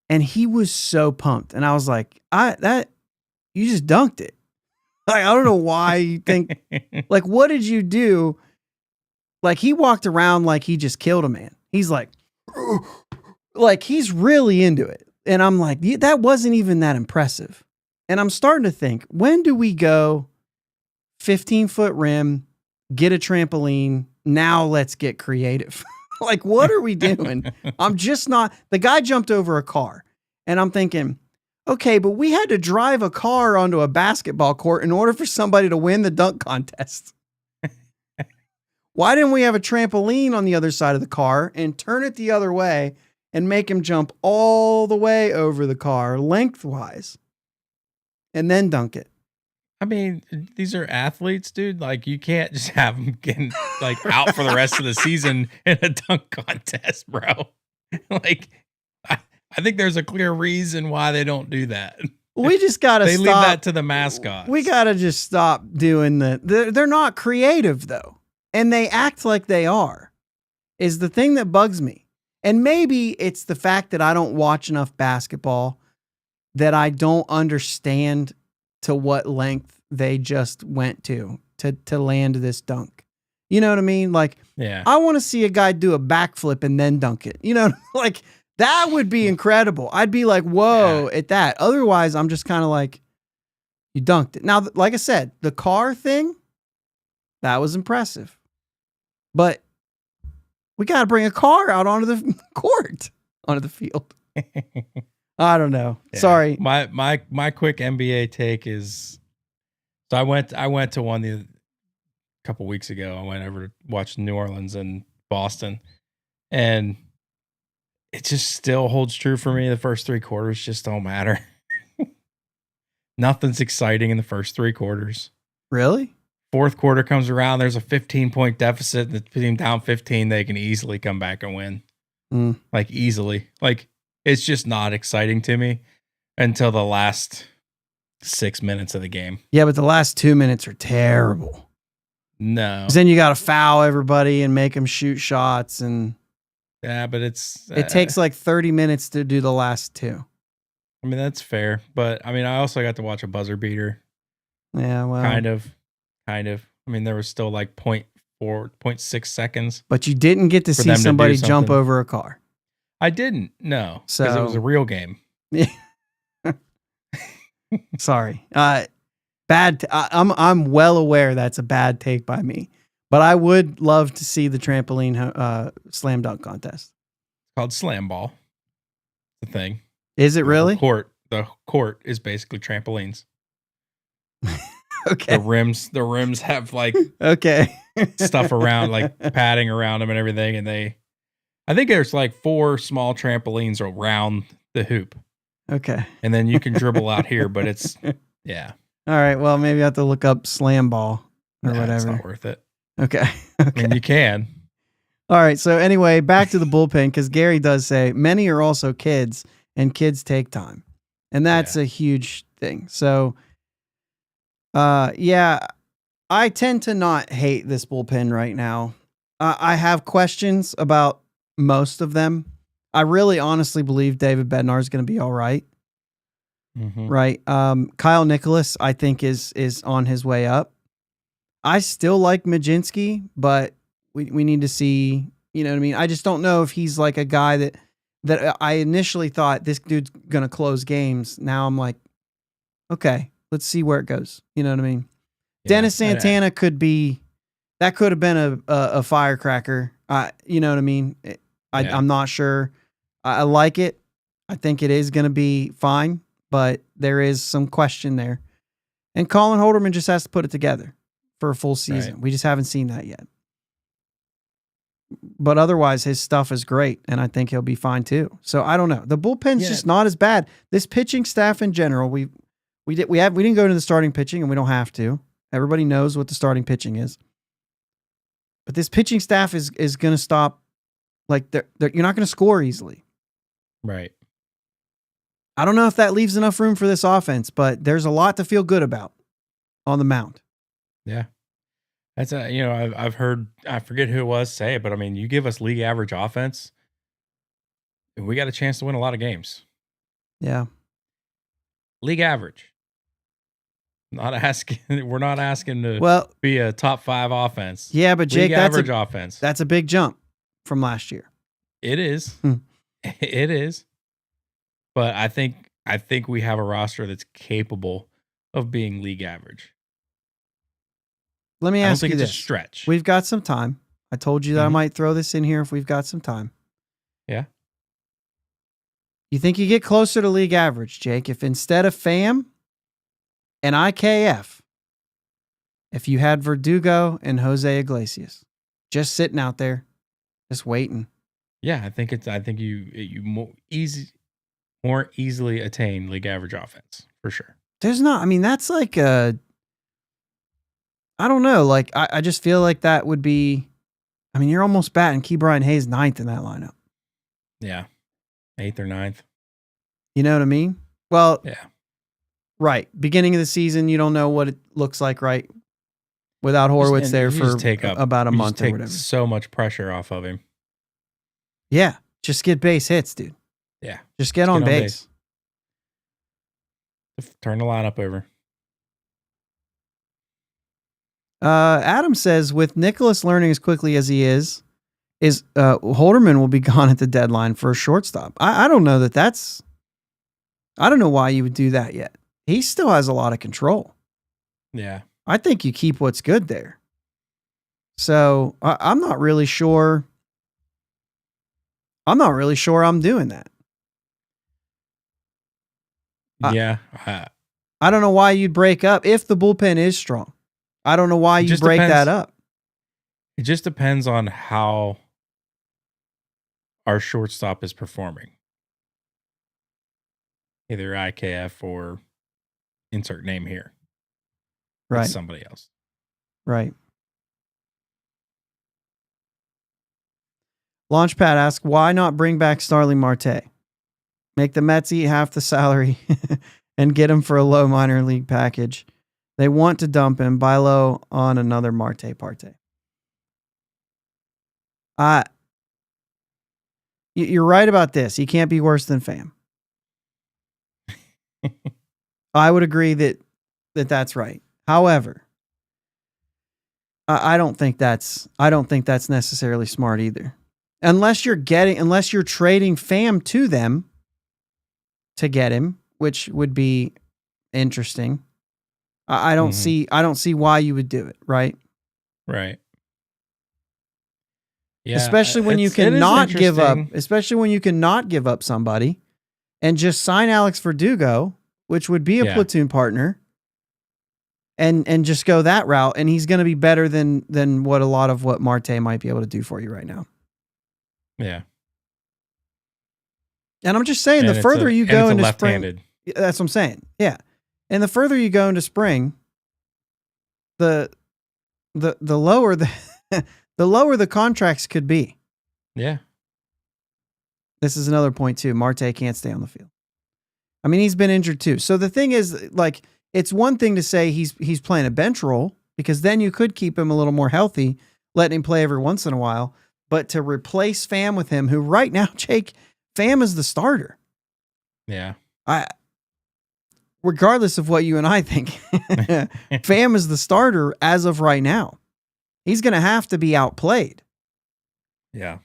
[SPEAKER 1] and he was so pumped. And I was like, you just dunked it. Like, I don't know why you think, like, what did you do? Like, he walked around like he just killed a man. He's like he's really into it. And I'm like, that wasn't even that impressive. And I'm starting to think, when do we go 15-foot rim, get a trampoline? Now let's get creative. Like, what are we doing? I'm just not, the guy jumped over a car and I'm thinking, okay, but we had to drive a car onto a basketball court in order for somebody to win the dunk contest. Why didn't we have a trampoline on the other side of the car and turn it the other way and make him jump all the way over the car lengthwise and then dunk it?
[SPEAKER 2] I mean, these are athletes, dude. Like, you can't just have them getting like out for the rest of the season in a dunk contest, bro. Like, I think there's a clear reason why they don't do that.
[SPEAKER 1] We just got to stop.
[SPEAKER 2] They leave that to the mascots.
[SPEAKER 1] We got to just stop doing they're not creative though. And they act like they are, is the thing that bugs me. And maybe it's the fact that I don't watch enough basketball, that I don't understand to what length they just went to land this dunk. You know what I mean? Like,
[SPEAKER 2] yeah.
[SPEAKER 1] I want to see a guy do a backflip and then dunk it. You know, like that would be incredible. I'd be like, whoa, at that. Otherwise, I'm just kind of like, you dunked it. Now, like I said, the car thing, that was impressive. But we got to bring a car out onto the court, onto the field. I don't know. Yeah. Sorry.
[SPEAKER 2] My quick NBA take is, so I went to one a couple weeks ago. I went over to watch New Orleans and Boston, and it just still holds true for me. The first three quarters just don't matter. Nothing's exciting in the first three quarters.
[SPEAKER 1] Really?
[SPEAKER 2] Fourth quarter comes around, there's a 15-point deficit. The team down 15, they can easily come back and win. Like, easily. Like, it's just not exciting to me until the last 6 minutes of the game.
[SPEAKER 1] Yeah, but the last 2 minutes are terrible.
[SPEAKER 2] No.
[SPEAKER 1] 'Cause then you got to foul everybody and make them shoot shots. And
[SPEAKER 2] yeah, but it
[SPEAKER 1] takes like 30 minutes to do the last two.
[SPEAKER 2] I mean, that's fair. But, I mean, I also got to watch a buzzer beater.
[SPEAKER 1] Yeah, well.
[SPEAKER 2] Kind of. I mean, there was still like 0.6 seconds.
[SPEAKER 1] But you didn't get to see somebody jump over a car.
[SPEAKER 2] I didn't. No. Because it was a real game.
[SPEAKER 1] Yeah. Sorry. I'm well aware that's a bad take by me. But I would love to see the trampoline slam dunk contest.
[SPEAKER 2] It's called slam ball. The thing.
[SPEAKER 1] Is it really?
[SPEAKER 2] The court is basically trampolines.
[SPEAKER 1] Okay.
[SPEAKER 2] The rims have like
[SPEAKER 1] okay
[SPEAKER 2] stuff around, like padding around them and everything. And I think there's like 4 small trampolines around the hoop.
[SPEAKER 1] Okay.
[SPEAKER 2] And then you can dribble out here, but it's, yeah.
[SPEAKER 1] All right. Well, maybe I have to look up slam ball or whatever.
[SPEAKER 2] It's not worth it.
[SPEAKER 1] Okay.
[SPEAKER 2] I mean, you can.
[SPEAKER 1] All right. So anyway, back to the bullpen, because Gary does say many are also kids and kids take time. And that's a huge thing. So, yeah, I tend to not hate this bullpen right now. I have questions about most of them. I really honestly believe David Bednar is going to be all right.
[SPEAKER 2] Mm-hmm.
[SPEAKER 1] Right. Kyle Nicholas, I think is on his way up. I still like Majinski, but we need to see, you know what I mean? I just don't know if he's like a guy that I initially thought this dude's going to close games. Now I'm like, okay, let's see where it goes. You know what I mean? Yeah, Dennis Santana could have been a firecracker. You know what I mean? I'm not sure. I like it. I think it is going to be fine, but there is some question there. And Colin Holderman just has to put it together for a full season. Right. We just haven't seen that yet. But otherwise, his stuff is great, and I think he'll be fine too. So I don't know. The bullpen's just not as bad. This pitching staff in general, we didn't go into the starting pitching, and we don't have to. Everybody knows what the starting pitching is. But this pitching staff is going to stop. Like you're not going to score easily.
[SPEAKER 2] Right.
[SPEAKER 1] I don't know if that leaves enough room for this offense, but there's a lot to feel good about on the mound.
[SPEAKER 2] Yeah. That's I've heard, I forget who it was say it, but I mean, you give us league average offense, we got a chance to win a lot of games.
[SPEAKER 1] Yeah.
[SPEAKER 2] League average. We're not asking to be a top 5 offense.
[SPEAKER 1] Yeah, but Jake,
[SPEAKER 2] league average offense.
[SPEAKER 1] That's a big jump from last year.
[SPEAKER 2] It is. It is. But I think we have a roster that's capable of being league average.
[SPEAKER 1] Let me ask you this.
[SPEAKER 2] It's a stretch.
[SPEAKER 1] We've got some time. I told you that I might throw this in here if we've got some time.
[SPEAKER 2] Yeah.
[SPEAKER 1] You think you get closer to league average, Jake, if instead of Pham and IKF, if you had Verdugo and Jose Iglesias just sitting out there, just waiting?
[SPEAKER 2] Yeah, I think you more easily attain league average offense for sure.
[SPEAKER 1] That's like I don't know. Like, I just feel like that would be, you're almost batting Key Brian Hayes 9th in that lineup.
[SPEAKER 2] Yeah. 8th or 9th.
[SPEAKER 1] You know what I mean? Well,
[SPEAKER 2] yeah.
[SPEAKER 1] Right. Beginning of the season, you don't know what it looks like, right? Without Horwitz there for about a month or whatever.
[SPEAKER 2] So much pressure off of him.
[SPEAKER 1] Yeah. Just get base hits, dude.
[SPEAKER 2] Yeah.
[SPEAKER 1] Just get on base.
[SPEAKER 2] Turn the lineup over.
[SPEAKER 1] Adam says, with Nicholas learning as quickly as he is Holderman will be gone at the deadline for a shortstop. I don't know I don't know why you would do that yet. He still has a lot of control.
[SPEAKER 2] Yeah.
[SPEAKER 1] I think you keep what's good there. So I'm not really sure. I'm doing that.
[SPEAKER 2] Yeah.
[SPEAKER 1] I don't know why you'd break up if the bullpen is strong. I don't know why you break that up.
[SPEAKER 2] It just depends on how our shortstop is performing. Either IKF or insert name here.
[SPEAKER 1] Right.
[SPEAKER 2] It's somebody else.
[SPEAKER 1] Right. Launchpad asks, why not bring back Starling Marte? Make the Mets eat half the salary and get him for a low minor league package. They want to dump him, buy low on another Marte parte. You're right about this. He can't be worse than Pham. I would agree that's right. However, I don't think that's necessarily smart either. Unless you're trading Pham to them to get him, which would be interesting. I don't see why you would do it, right?
[SPEAKER 2] Right. Yeah.
[SPEAKER 1] Especially when you cannot give up somebody and just sign Alex Verdugo, which would be a platoon partner, and just go that route, and he's going to be better than what a lot of what Marte might be able to do for you right now.
[SPEAKER 2] Yeah.
[SPEAKER 1] And I'm just saying, the further you go into spring, that's what I'm saying. Yeah. And the further you go into spring, the lower the lower the contracts could be.
[SPEAKER 2] Yeah.
[SPEAKER 1] This is another point too. Marte can't stay on the field. He's been injured too. So the thing is, like, it's one thing to say he's playing a bench role, because then you could keep him a little more healthy, letting him play every once in a while. But to replace Pham with him, who right now, Jake, Pham is the starter.
[SPEAKER 2] Yeah.
[SPEAKER 1] Regardless of what you and I think, Pham is the starter as of right now. He's going to have to be outplayed.
[SPEAKER 2] Yeah.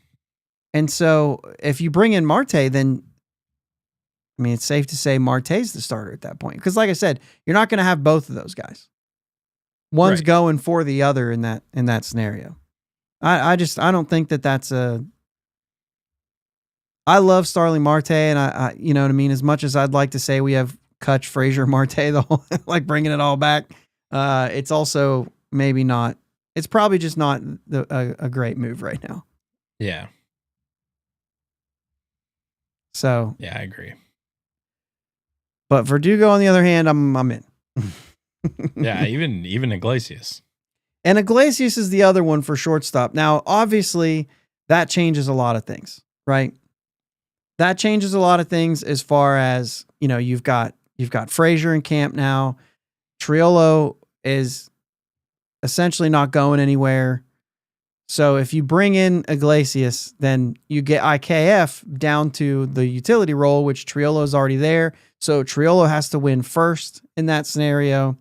[SPEAKER 1] And so if you bring in Marte, then, it's safe to say Marte's the starter at that point. Because like I said, you're not going to have both of those guys. One's going for the other in that scenario. I don't think that's I love Starling Marte, and I you know what I mean? As much as I'd like to say we have Kutch, Frazier, Marte, like bringing it all back, it's also maybe not. It's probably just not a great move right now.
[SPEAKER 2] Yeah.
[SPEAKER 1] So
[SPEAKER 2] yeah, I agree.
[SPEAKER 1] But Verdugo, on the other hand, I'm in.
[SPEAKER 2] Yeah, even Iglesias.
[SPEAKER 1] And Iglesias is the other one for shortstop. Now, obviously, that changes a lot of things, right? That changes a lot of things as far as, you've got Frazier in camp now. Triolo is essentially not going anywhere. So if you bring in Iglesias, then you get IKF down to the utility role, which Triolo is already there. So Triolo has to win first in that scenario.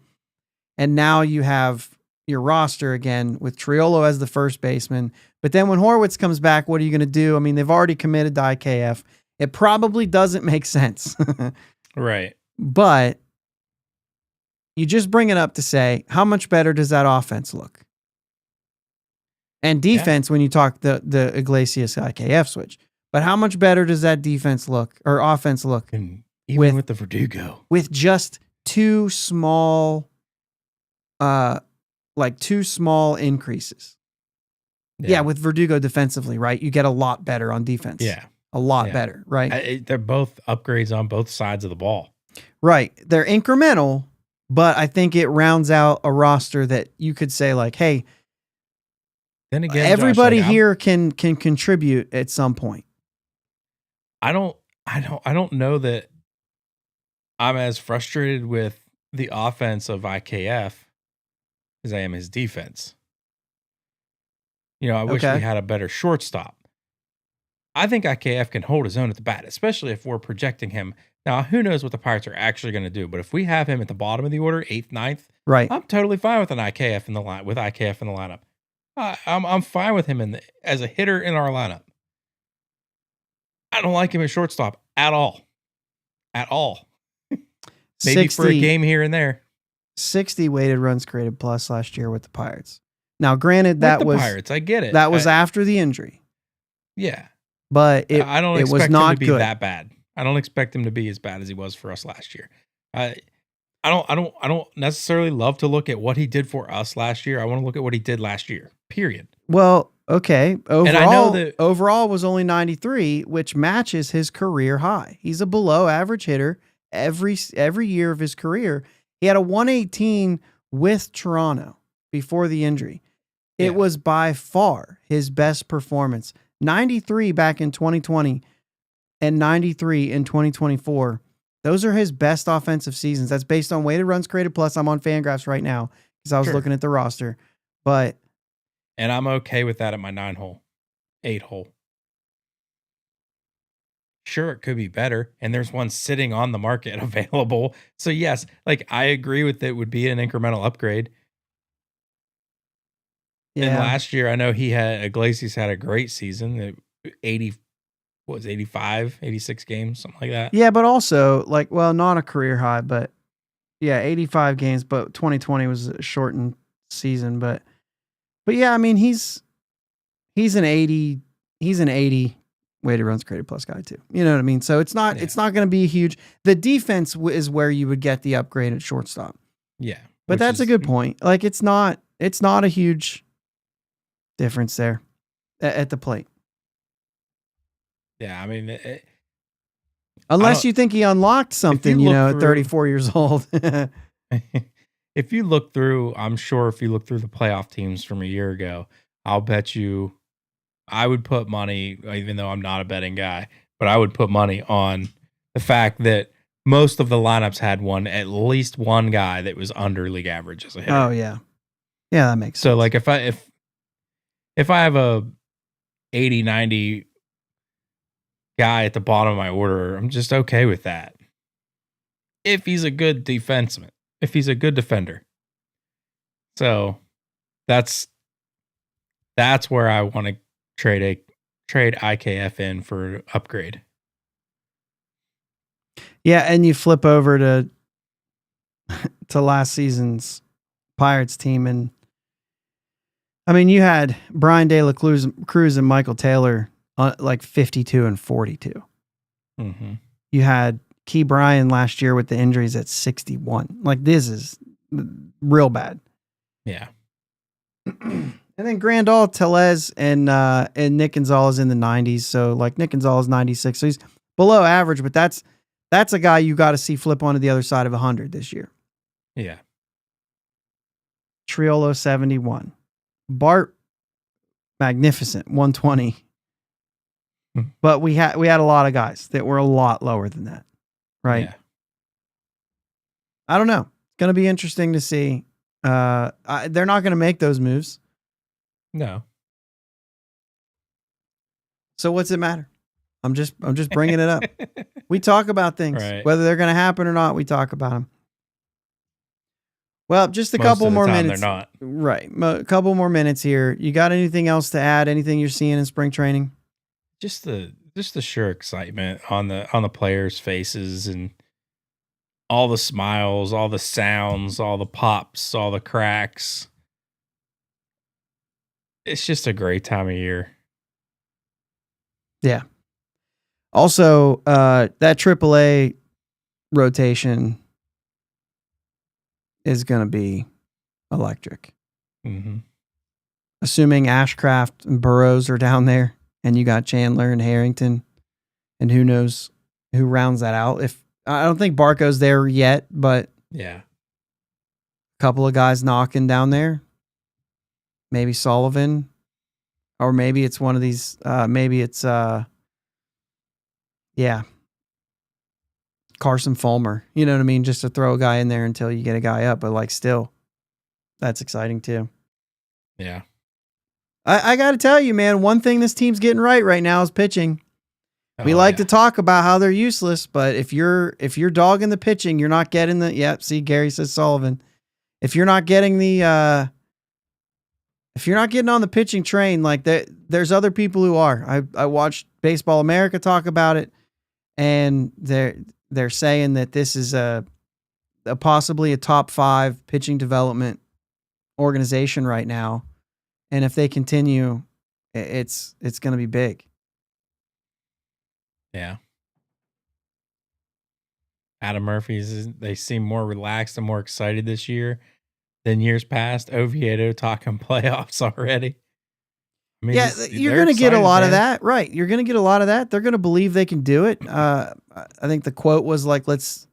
[SPEAKER 1] And now you have your roster again with Triolo as the first baseman. But then when Horwitz comes back, what are you going to do? I mean, they've already committed to IKF. It probably doesn't make sense.
[SPEAKER 2] Right.
[SPEAKER 1] But you just bring it up to say, how much better does that offense look? And defense, when you talk the Iglesias IKF switch. But how much better does that defense look or offense look?
[SPEAKER 2] And even with the Verdugo.
[SPEAKER 1] With just two small increases. Yeah, with Verdugo defensively, right? You get a lot better on defense.
[SPEAKER 2] Yeah.
[SPEAKER 1] A lot better, right?
[SPEAKER 2] They're both upgrades on both sides of the ball.
[SPEAKER 1] Right. They're incremental, but I think it rounds out a roster that you could say like, hey,
[SPEAKER 2] then again,
[SPEAKER 1] everybody Josh, here can contribute at some point.
[SPEAKER 2] I don't know that I'm as frustrated with the offense of IKF as I am his defense. I wish we had a better shortstop. I think IKF can hold his own at the bat, especially if we're projecting him. Now, who knows what the Pirates are actually going to do? But if we have him at the bottom of the order, 8th, 9th,
[SPEAKER 1] right,
[SPEAKER 2] I'm totally fine with IKF in the lineup. I'm fine with him as a hitter in our lineup. I don't like him at shortstop at all. At all. Maybe 60, for a game here and there.
[SPEAKER 1] 60 weighted runs created plus last year with the Pirates. Now, granted, that was
[SPEAKER 2] Pirates. I get it.
[SPEAKER 1] That was after the injury.
[SPEAKER 2] Yeah,
[SPEAKER 1] but
[SPEAKER 2] I don't expect
[SPEAKER 1] was not
[SPEAKER 2] him to be
[SPEAKER 1] good.
[SPEAKER 2] that bad. I don't expect him to be as bad as he was for us last year. I don't necessarily love to look at what he did for us last year. I want to look at what he did last year. Period.
[SPEAKER 1] Well, okay. Overall,
[SPEAKER 2] and I know that
[SPEAKER 1] overall was only 93, which matches his career high. He's a below average hitter every year of his career. He had a 118 with Toronto before the injury. It was by far his best performance. 93 back in 2020 and 93 in 2024. Those are his best offensive seasons. That's based on weighted runs created plus. I'm on Fangraphs right now because I was looking at the roster. And
[SPEAKER 2] I'm okay with that at my 9-hole, 8-hole. Sure, it could be better. And there's one sitting on the market available. So yes, I agree with it would be an incremental upgrade. Yeah. And last year, I know Iglesias had a great season. 85, 86 games, something like that.
[SPEAKER 1] Yeah, but also not a career high, but 85 games, but 2020 was a shortened season. But yeah, I mean, he's an 80 weighted runs created plus guy too. You know what I mean? So it's not going to be huge. The defense is where you would get the upgrade at shortstop.
[SPEAKER 2] Yeah.
[SPEAKER 1] But that's a good point. It's not a huge difference there at the plate.
[SPEAKER 2] Yeah, I mean,
[SPEAKER 1] unless you think he unlocked something, at 34 years old.
[SPEAKER 2] If you look through, I'm sure if you look through the playoff teams from a year ago, I'll bet you I would put money, even though I'm not a betting guy, but I would put money on the fact that most of the lineups had at least one guy that was under league average as a hitter.
[SPEAKER 1] Oh yeah. Yeah, that makes sense.
[SPEAKER 2] So if I have a 80, 90 guy at the bottom of my order, I'm just okay with that. If he's a good defenseman, if he's a good defender. So that's where I want to trade IKF in for upgrade.
[SPEAKER 1] Yeah, and you flip over to last season's Pirates team, and I mean, you had Brian De La Cruz and Michael Taylor 52 and 42.
[SPEAKER 2] Mm-hmm.
[SPEAKER 1] You had Key Bryan last year with the injuries at 61. This is real bad.
[SPEAKER 2] Yeah.
[SPEAKER 1] And then Grandal, Tellez, and Nick Gonzalez in the 90s. So like Nick Gonzalez 96. So he's below average, but that's a guy you got to see flip onto the other side of 100 this year.
[SPEAKER 2] Yeah.
[SPEAKER 1] Triolo 71. Bart, magnificent 120. But we had a lot of guys that were a lot lower than that, right?
[SPEAKER 2] Yeah.
[SPEAKER 1] I don't know. It's going to be interesting to see. They're not going to make those moves.
[SPEAKER 2] No.
[SPEAKER 1] So what's it matter? I'm just bringing it up. We talk about things,
[SPEAKER 2] right.
[SPEAKER 1] Whether they're going to happen or not. We talk about them. Well, just a couple more minutes.
[SPEAKER 2] They're not.
[SPEAKER 1] Right. A couple more minutes here. You got anything else to add? Anything you're seeing in spring training?
[SPEAKER 2] Just the sheer excitement on the players' faces and all the smiles, all the sounds, all the pops, all the cracks. It's just a great time of year.
[SPEAKER 1] Yeah. Also, that AAA rotation is going to be electric.
[SPEAKER 2] Mm-hmm.
[SPEAKER 1] Assuming Ashcraft and Burrows are down there, and you got Chandler and Harrington, and who knows who rounds that out. If I don't think Barco's there yet, but
[SPEAKER 2] yeah,
[SPEAKER 1] a couple of guys knocking down there. Maybe Sullivan, or maybe it's one of these. Maybe it's Carson Fulmer. You know what I mean? Just to throw a guy in there until you get a guy up, but like still, that's exciting too.
[SPEAKER 2] Yeah.
[SPEAKER 1] I got to tell you, man, one thing this team's getting right now is pitching. We like to talk about how they're useless, but if you're dogging the pitching, you're not getting the, see, Gary says Sullivan. If you're not getting the, if you're not getting on the pitching train, like there's other people who are. I watched Baseball America talk about it, and they're saying that this is a possibly a top 5 pitching development organization right now. And if they continue, it's going to be big.
[SPEAKER 2] Yeah. Adam Murphy's, they seem more relaxed and more excited this year than years past. Oviedo talking playoffs already. I mean,
[SPEAKER 1] you're going to get a lot of that. Right. You're going to get a lot of that. They're going to believe they can do it. I think the quote was like, let's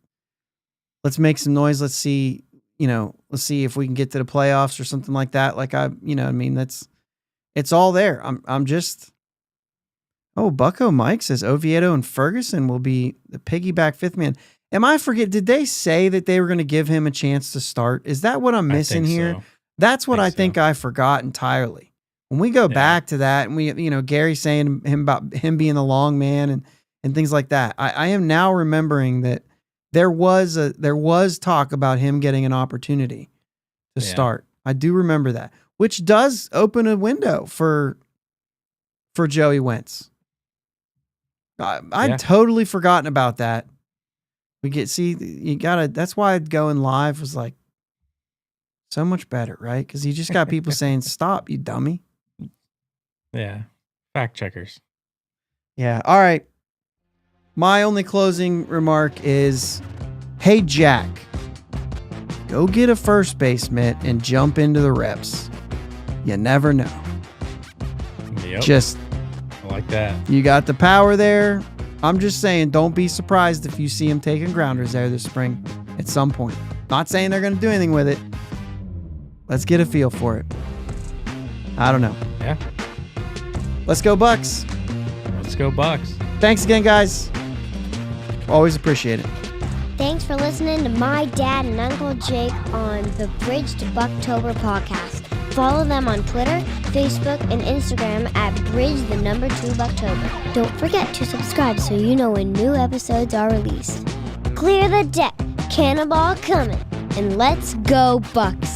[SPEAKER 1] make some noise. Let's see if we can get to the playoffs or something like that. Like it's all there. I'm just, Bucko Mike says Oviedo and Ferguson will be the piggyback 5th man. Did they say that they were going to give him a chance to start? Is that what I'm missing here?
[SPEAKER 2] So.
[SPEAKER 1] That's what I think I forgot entirely. When we go back to that and we, Gary saying him about him being the long man and things like that. I am now remembering that there was talk about him getting an opportunity to start. I do remember that, which does open a window for Joey Wentz. I'd totally forgotten about that. That's why going live was like so much better, right? Because you just got people saying, stop, you dummy.
[SPEAKER 2] Yeah. Fact checkers.
[SPEAKER 1] Yeah. All right. My only closing remark is, hey, Jack, go get a first base mitt and jump into the reps. You never know.
[SPEAKER 2] Yep. I like that.
[SPEAKER 1] You got the power there. I'm just saying, don't be surprised if you see him taking grounders there this spring at some point. Not saying they're going to do anything with it. Let's get a feel for it. I don't know.
[SPEAKER 2] Yeah.
[SPEAKER 1] Let's go Bucks.
[SPEAKER 2] Let's go Bucks.
[SPEAKER 1] Thanks again, guys. Always appreciate it.
[SPEAKER 3] Thanks for listening to my dad and Uncle Jake on the Bridge to Buctober podcast. Follow them on Twitter, Facebook, and Instagram at Bridge2Buctober. Don't forget to subscribe so you know when new episodes are released. Clear the deck, cannonball coming, and let's go Bucks.